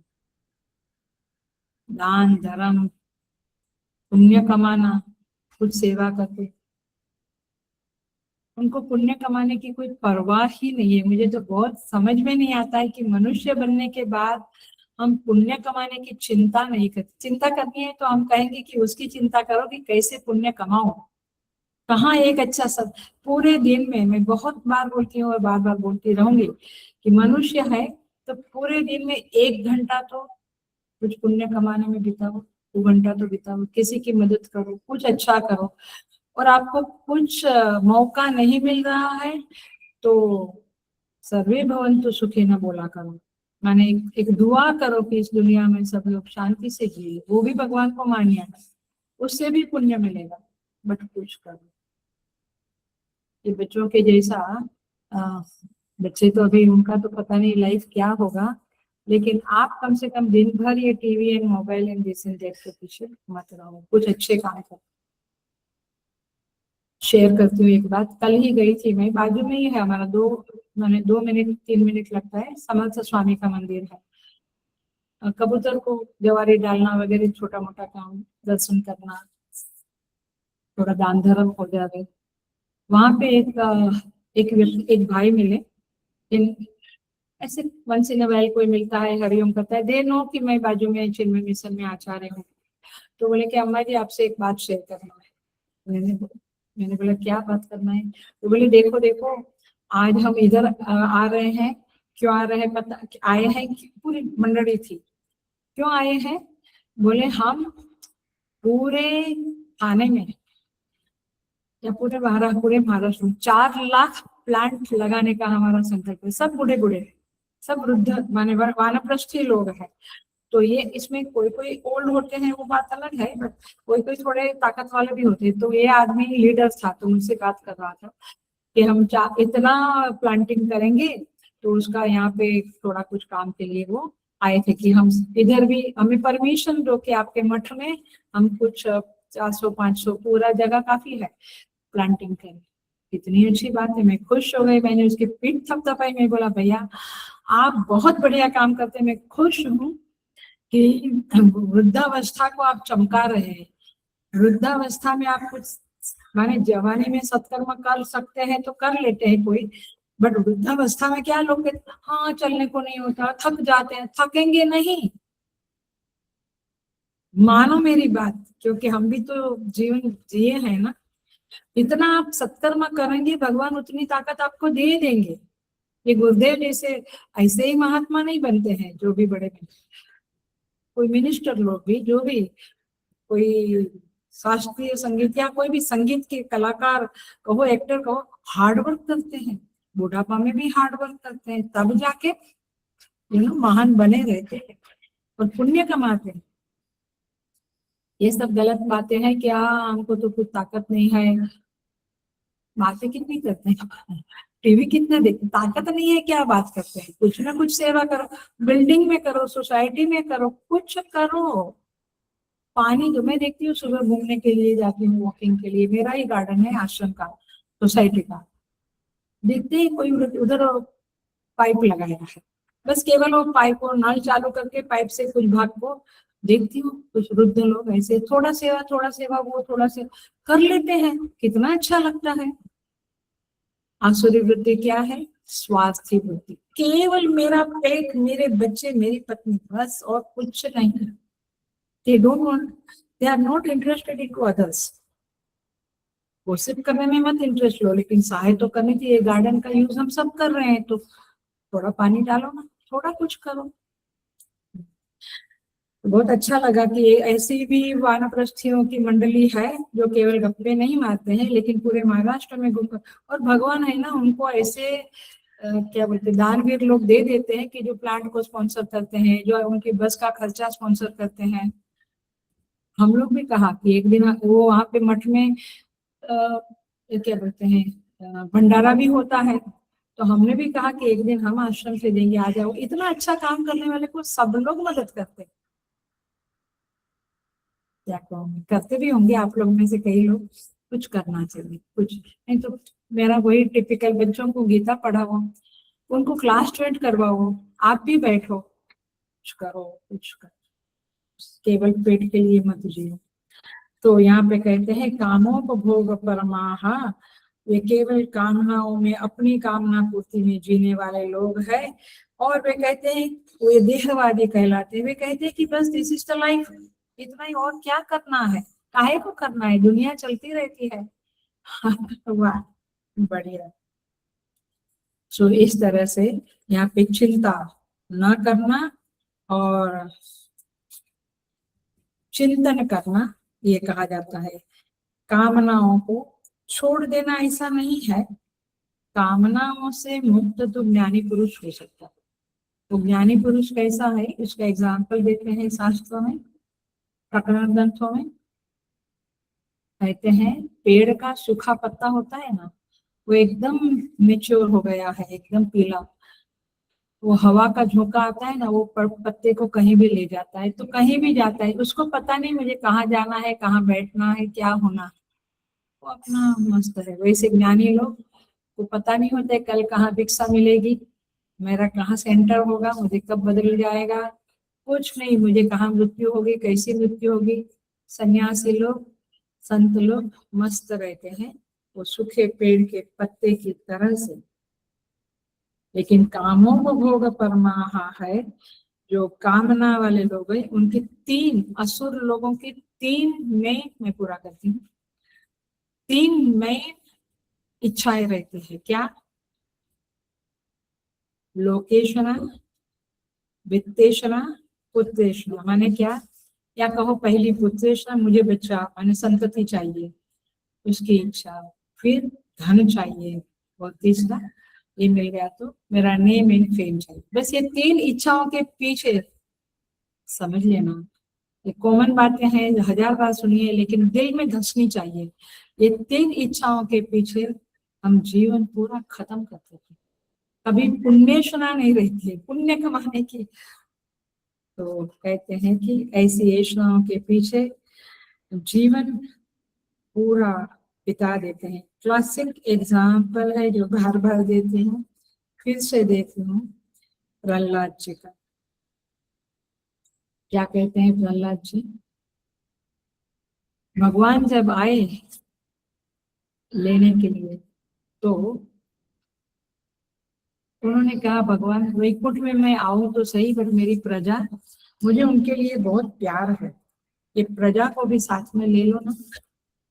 दान धर्म पुण्य कमाना, कुछ सेवा करके, उनको पुण्य कमाने की कोई परवाह ही नहीं है। मुझे तो बहुत समझ में नहीं आता है कि मनुष्य बनने के बाद हम पुण्य कमाने की चिंता नहीं करते। चिंता करनी है तो हम कहेंगे कि उसकी चिंता करो कि कैसे पुण्य कमाओ। कहाँ एक अच्छा सब पूरे दिन में, मैं बहुत बार बोलती हूँ और बार बार बोलती रहूंगी कि मनुष्य है तो पूरे दिन में 1 घंटा तो कुछ पुण्य कमाने में बिताओ, 2 घंटा तो बिताओ, किसी की मदद करो, कुछ अच्छा करो। और आपको कुछ मौका नहीं मिल रहा है तो सर्वे भवन्तु सुखिनः बोला करो। माने एक दुआ करो कि इस दुनिया में सब लोग शांति से जिए, वो भी भगवान को मानिए, उससे भी पुण्य मिलेगा। बट कुछ करो, ये बच्चों के जैसा बच्चे तो अभी उनका तो पता नहीं लाइफ क्या होगा, लेकिन आप कम से कम दिन भर ये TV and mobile and this and that के पीछे मत रहो, कुछ अच्छे काम करो। शेयर करती हूँ एक बात, कल ही गई थी मैं, बाजू में ही है हमारा, 2 मिनट 3 मिनट लगता है, समर्थ स्वामी का मंदिर है। कबूतर को जवारी डालना वगैरह छोटा मोटा काम, दर्शन करना, थोड़ा दान धर्म हो जाए। वहां पे एक भाई मिले, इन ऐसे वंस इन वाइल कोई मिलता है, हरिओम करता है, दे नो कि मैं बाजू में चिन्मय मिशन में आचार्य हूँ। तो बोले कि अम्मा जी आपसे एक बात शेयर करना है। मैंने बोला क्या बात करना है? तो बोले देखो देखो, आज हम इधर आ रहे हैं, क्यों आ रहे हैं पता, आए हैं, पूरी मंडली थी, क्यों आए हैं? बोले हम पूरे थाने में या पूरे महाराष्ट्र में 4 लाख प्लांट लगाने का हमारा संकल्प है। सब बूढ़े बूढ़े, सब वृद्ध माने वानप्रस्थी लोग हैं। तो ये इसमें कोई कोई ओल्ड होते हैं वो बात अलग है, बट कोई कोई थोड़े ताकत वाले भी होते हैं। तो ये आदमी लीडर था, तो मुझसे बात कर रहा था कि हम इतना प्लांटिंग करेंगे, तो उसका यहाँ पे थोड़ा कुछ काम के लिए वो आए थे कि हम इधर भी हमें परमिशन दो कि आपके मठ में हम कुछ 400-500, पूरा जगह काफी है, प्लांटिंग करें। इतनी अच्छी बात है, मैं खुश हो गई, मैंने उसकी पीठ थपथपाई, मैं बोला भैया आप बहुत बढ़िया काम करते हैं, मैं खुश हूँ कि वृद्धावस्था को आप चमका रहे हैं। वृद्धावस्था में आप कुछ माने जवानी में सत्कर्म कर सकते हैं तो कर लेते हैं कोई, बट वृद्धावस्था में क्या लोग हाँ चलने को नहीं होता, थक जाते हैं, थकेंगे नहीं। मानो मेरी बात, क्योंकि हम भी तो जीवन जिए हैं ना। इतना आप सत्कर्म करेंगे, भगवान उतनी ताकत आपको दे देंगे। ये गुरुदेव जैसे ऐसे ही महात्मा नहीं बनते हैं जो भी बड़े बनते, कोई मिनिस्टर लोग भी, जो भी कोई शास्त्रीय संगीत या कोई भी संगीत के कलाकार कहो, एक्टर कहो, हार्ड वर्क करते हैं, बुढ़ापा में भी हार्ड वर्क करते हैं, तब जाके महान बने रहते हैं और पुण्य कमाते हैं। ये सब गलत बातें हैं। क्या हमको तो कुछ ताकत नहीं है, बातें कितनी करते हैं, टीवी कितना देखते, ताकत नहीं है क्या बात करते हैं। कुछ ना कुछ सेवा करो, बिल्डिंग में करो, सोसाइटी में करो, कुछ करो। पानी जो मैं देखती हूँ, सुबह घूमने के लिए जाती हूँ, वॉकिंग के लिए, मेरा ही गार्डन है आश्रम का, सोसाइटी का, देखते ही कोई उधर पाइप लगाया है, बस केवल वो पाइप और नल चालू करके पाइप से कुछ भाग को देखती हूँ। कुछ वृद्ध लोग ऐसे थोड़ा सेवा वो थोड़ा से कर लेते हैं, कितना अच्छा लगता है। आसुरी वृत्ति क्या है? स्वार्थी वृत्ति, केवल मेरा पेट, मेरे बच्चे, मेरी पत्नी, बस और कुछ नहीं। They don't want, they are not interested into others. वो सिर्फ करने में मत इंटरेस्ट लो, लेकिन सहाय तो करनी चाहिए। गार्डन का यूज हम सब कर रहे हैं, तो थोड़ा पानी डालो ना, थोड़ा कुछ करो। बहुत अच्छा लगा कि ऐसी भी वानप्रस्थियों की मंडली है जो केवल गप्पे नहीं मारते हैं, लेकिन पूरे महाराष्ट्र में घूमकर, और भगवान है ना, उनको ऐसे क्या बोलते दानवीर लोग दे देते हैं कि जो प्लांट को स्पॉन्सर करते हैं, जो उनकी बस का खर्चा स्पॉन्सर करते हैं। हम लोग भी कहा कि एक दिन वो वहां पे मठ में क्या बोलते हैं भंडारा भी होता है, तो हमने भी कहा कि एक दिन हम आश्रम से देंगे, आ जाओ। इतना अच्छा काम करने वाले को सब लोग मदद करते, क्या कहूँगी, करते भी होंगे आप लोग में से कई लोग। कुछ करना चाहिए, कुछ नहीं तो मेरा वही टिपिकल, बच्चों को गीता पढ़ाओ, उनको क्लास ट्वेंट करवाओ, आप भी बैठो, कुछ करो, कुछ करो, केवल पेट के लिए मत जियो। तो यहाँ पे कहते हैं कामोपभोग परमाह, वे केवल कामनाओं में, अपनी कामना पूर्ति में जीने वाले लोग हैं। और वे कहते हैं, वे देहवादी कहलाते हैं। वे कहते हैं कि बस दिस इज द लाइफ, इतना ही, और क्या करना है, काहे को करना है, दुनिया चलती रहती है। वाह, बढ़िया। सो इस तरह से यहाँ पे चिंता न करना और चिंतन करना ये कहा जाता है। कामनाओं को छोड़ देना ऐसा नहीं है, कामनाओं से मुक्त तो ज्ञानी पुरुष हो सकता है। तो ज्ञानी पुरुष कैसा है, इसका एग्जाम्पल देते हैं शास्त्रों में, प्रकरण ग्रंथों में। कहते हैं पेड़ का सूखा पत्ता होता है ना, वो एकदम मेच्योर हो गया है, एकदम पीला, वो हवा का झोंका आता है ना, वो पत्ते को कहीं भी ले जाता है, तो कहीं भी जाता है, उसको पता नहीं मुझे कहाँ जाना है, कहाँ बैठना है, क्या होना, वो अपना मस्त है। वैसे ज्ञानी लोग को पता नहीं होता है कल कहाँ भिक्षा मिलेगी, मेरा कहाँ सेंटर होगा, मुझे कब बदल जाएगा, कुछ नहीं, मुझे कहाँ मृत्यु होगी, कैसी मृत्यु होगी। सन्यासी लोग, संत लोग मस्त रहते हैं, वो सूखे पेड़ के पत्ते की तरह से। लेकिन कामों को भोग परमाहा है, जो कामना वाले लोग हैं, उनकी तीन, असुर लोगों की तीन मैं पूरा करती हूँ, तीन मैं इच्छाएं रहती है। क्या? लोकेशना, वित्तेशना, पुत्रेशना। माने क्या? या कहो पहली पुत्रेशना, मुझे बच्चा माने संतति चाहिए, उसकी इच्छा। फिर धन चाहिए, और तीसरा ये मिल गया तो मेरा नेम एंड फेम चाहिए। बस ये तीन इच्छाओं के पीछे, समझ लेना, ये कॉमन बातें हैं, हजार बार सुनिए, लेकिन दिल में धसनी चाहिए। ये तीन इच्छाओं के पीछे हम जीवन पूरा खत्म करते थे, कभी पुण्यशना नहीं रहती है, पुण्य कमाने की। तो कहते हैं कि ऐसी ऐषणाओं के पीछे जीवन पूरा बिता देते हैं। क्लासिक एग्जाम्पल है जो बार बार देती हूँ, फिर से देती हूँ, प्रहलाद जी का। क्या कहते हैं प्रहलाद जी? भगवान जब आए लेने के लिए, तो उन्होंने कहा भगवान वैकुंठ में मैं आऊं तो सही, बट मेरी प्रजा, मुझे उनके लिए बहुत प्यार है, ये प्रजा को भी साथ में ले लो ना।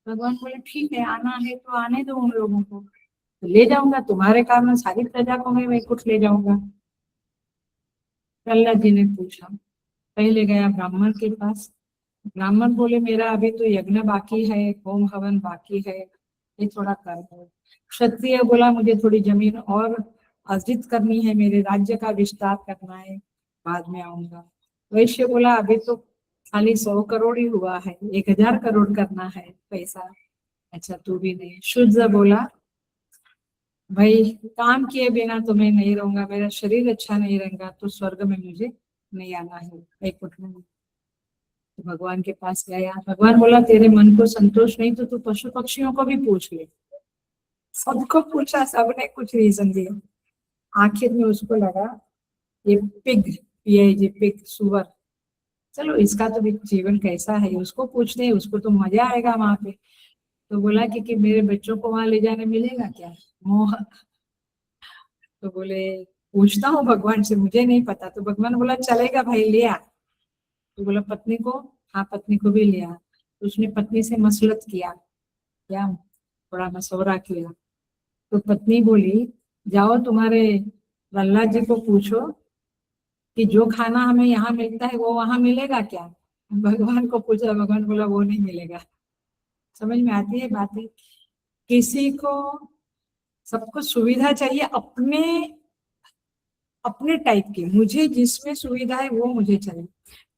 भगवान बोले ठीक है, आना है तो आने दो उन लोगों को, तो ले जाऊंगा, तुम्हारे कारण सारी प्रजा को मैं वैकुंठ ले जाऊंगा। प्रहलाद जी ने पूछा, पहले गया ब्राह्मण के पास, ब्राह्मण बोले मेरा अभी तो यज्ञ बाकी है, होम हवन बाकी है, ये थोड़ा कर दो। क्षत्रिय बोला मुझे थोड़ी जमीन और अर्जित करनी है, मेरे राज्य का विस्तार करना है, बाद में आऊंगा। वैश्य बोला अभी तो खाली 100 करोड़ ही हुआ है, 1000 करोड़ करना है पैसा। अच्छा तू भी नहीं। शुद्ध बोला भाई काम किए बिना तो मैं नहीं रहूंगा, मेरा शरीर अच्छा नहीं रहेगा तो स्वर्ग में मुझे नहीं आना है, एक उठना है। तो भगवान के पास गया, भगवान बोला तेरे मन को संतोष नहीं तो तू पशु पक्षियों को भी पूछ ले। सबको पूछा, सबने कुछ रीजन दिया। आखिर में उसको लगा ये पिग, ये पिग सुअर, चलो इसका तो भी जीवन कैसा है उसको पूछते हैं, उसको तो मजा आएगा वहां पे। तो बोला कि मेरे बच्चों को वहां ले जाने मिलेगा क्या? मोह। तो बोले पूछता हूँ भगवान से, मुझे नहीं पता। तो भगवान बोला चलेगा भाई ले आ। तो बोला पत्नी को? हाँ पत्नी को भी लिया। तो उसने पत्नी से मसलत किया, क्या थोड़ा मशवरा किया। तो पत्नी बोली जाओ तुम्हारे प्रहलाद जी को पूछो कि जो खाना हमें यहाँ मिलता है वो वहां मिलेगा क्या? भगवान को पूछा, भगवान बोला वो नहीं मिलेगा। समझ में आती है बातें? किसी को, सबको सुविधा चाहिए अपने अपने टाइप की, मुझे जिसमें सुविधा है वो मुझे चाहिए।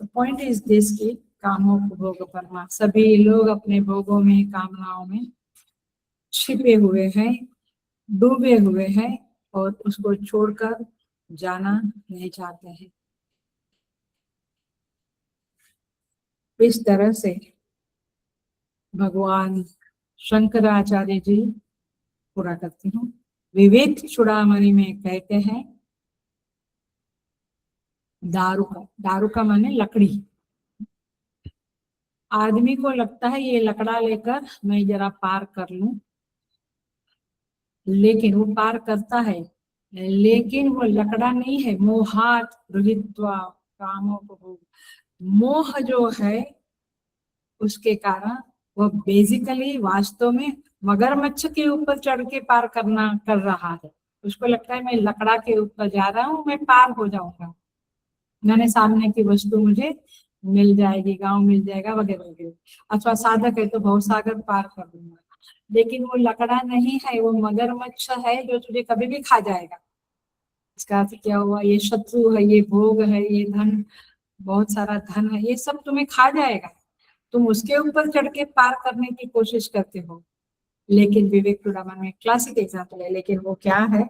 तो पॉइंट इज दिस की कामों को भोग परमा, सभी लोग अपने भोगों में कामनाओं में छिपे हुए हैं, डूबे हुए हैं और उसको छोड़कर जाना नहीं चाहते हैं। इस तरह से भगवान शंकराचार्य जी, पूरा करती हूँ, विवेक चूड़ामणि में कहते हैं दारू का माने लकड़ी। आदमी को लगता है ये लकड़ा लेकर मैं जरा पार कर लूं, लेकिन वो पार करता है, लेकिन वो लकड़ा नहीं है। मोहात गृहीत्वा कामोपभोग, मोह जो है उसके कारण वो बेसिकली वास्तव में मगरमच्छ के ऊपर चढ़ के पार करना कर रहा है। उसको लगता है मैं लकड़ा के ऊपर जा रहा हूँ, मैं पार हो जाऊंगा, मैंने सामने की वस्तु मुझे मिल जाएगी, गांव मिल जाएगा वगैरह वगैरह। अथवा साधक है तो भवसागर पार कर दूंगा। लेकिन वो लकड़ा नहीं है, वो मगरमच्छ है जो तुझे कभी भी खा जाएगा। इसका अर्थ क्या हुआ? ये शत्रु है, ये भोग है, ये धन, बहुत सारा धन है, ये सब तुम्हें खा जाएगा। तुम उसके ऊपर चढ़ के पार करने की कोशिश करते हो। लेकिन विवेक चूड़ामणि में क्लासिक एग्जाम्पल है, लेकिन वो क्या है?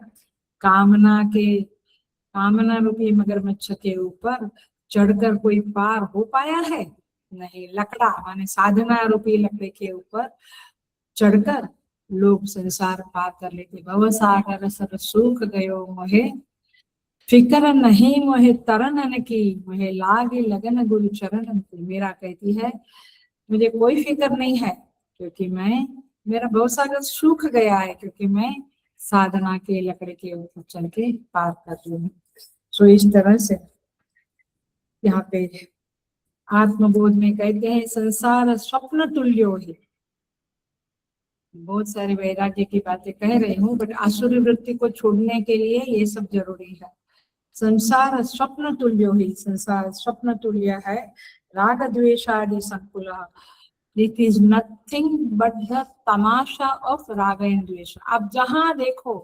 कामना रूपी मगरमच्छ के ऊपर चढ़कर कोई पार हो पाया है? नहीं। लकड़ा माने साधना रूपी लकड़ी के ऊपर चढ़कर लोग संसार पार कर लेते। भव सागर सब सूख गयो मोहे, फिकर नहीं मोहे तरन की, मोहे लागे लगन गुरु चरण की। मेरा कहती है मुझे कोई फिक्र नहीं है, क्योंकि मैं, मेरा भवसागर सूख गया है, क्योंकि मैं साधना के लकड़ी के ऊपर चल के पार कर रही हूँ। सो इस तरह से यहाँ पे आत्मबोध में कहते हैं संसार स्वप्न तुल्यो है। बहुत सारे वैराग्य की बातें कह रही हूँ, बट आसुरी वृत्ति को छोड़ने के लिए ये सब जरूरी है। संसार स्वप्न तुल्यो ही, संसार स्वप्न तुल्य है। राग द्वेषादि संकुल, it is nothing but the Tamasha of राग एंड द्वेष। आप जहां देखो,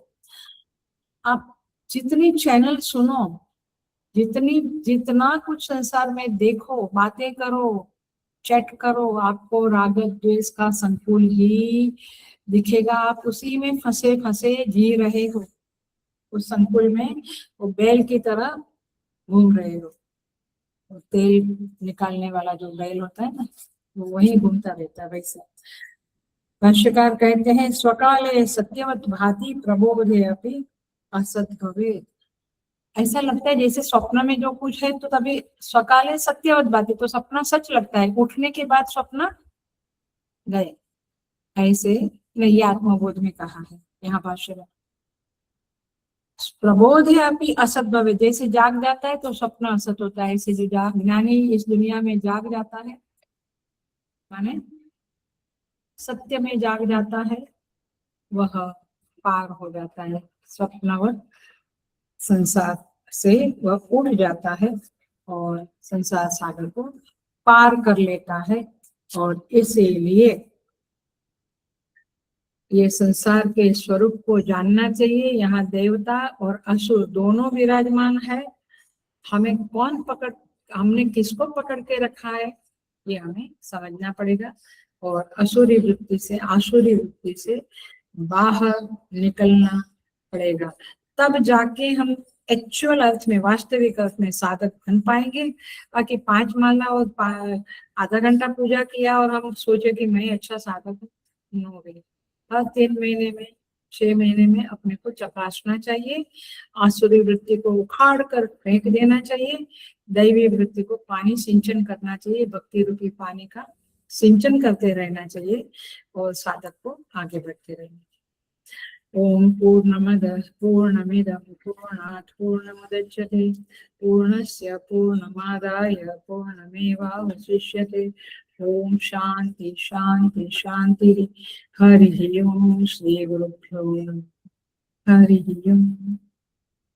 आप जितनी चैनल सुनो, जितना कुछ संसार में देखो, बातें करो, चैट करो, आपको राग द्वेष का संकुल ही दिखेगा। आप उसी में फंसे फंसे जी रहे हो, उस संकुल में वो बैल की तरह घूम रहे हो। तेल निकालने वाला जो बैल होता है ना, वो वही घूमता रहता है वैसे। भाष्यकार कहते हैं स्वकाले सत्यवत भाति प्रबोधे अपि असत भवेत्। ऐसा लगता है जैसे स्वप्न में जो कुछ है तो तभी स्वकाले सत्यवत भाति, तो सपना सच लगता है, उठने के बाद स्वप्न गए। ऐसे नहीं आत्मबोध में कहा है यहाँ भाष्य में। प्रबोध है अभी असत भवे, जैसे जाग जाता है तो स्वप्न असत होता है, ऐसे जो ज्ञानी इस दुनिया में जाग जाता है माने सत्य में जाग जाता है, वह पार हो जाता है स्वप्नवत, संसार से वह उड़ जाता है और संसार सागर को पार कर लेता है। और इसीलिए ये संसार के स्वरूप को जानना चाहिए। यहाँ देवता और असुर दोनों विराजमान है। हमें हमने किसको पकड़ के रखा है, ये हमें समझना पड़ेगा। और आसुरी वृत्ति से बाहर निकलना पड़ेगा, तब जाके हम एक्चुअल अर्थ में, वास्तविक अर्थ में साधक बन पाएंगे। बाकी 5 माला और आधा घंटा पूजा किया और हम सोचे कि मैं अच्छा साधक हूँ, नो वे। हर 3 महीने में, 6 महीने में अपने को चकासना चाहिए। आसुरी वृत्ति को उखाड़ कर फेंक देना चाहिए। दैवी वृत्ति को पानी सिंचन करना चाहिए, भक्ति रूपी पानी का सिंचन करते रहना चाहिए और साधक को आगे बढ़ते रहना चाहिए। ओम पूर्णमदः पूर्णमिदं पूर्णात् पूर्णमुदच्यते पूर्णस्य पूर्णमादाय पूर्णमेवावशिष्यते। ओम शांति शांति शांति। हरि ओम। श्री गुरुभ्यो नमः। हरि ओम।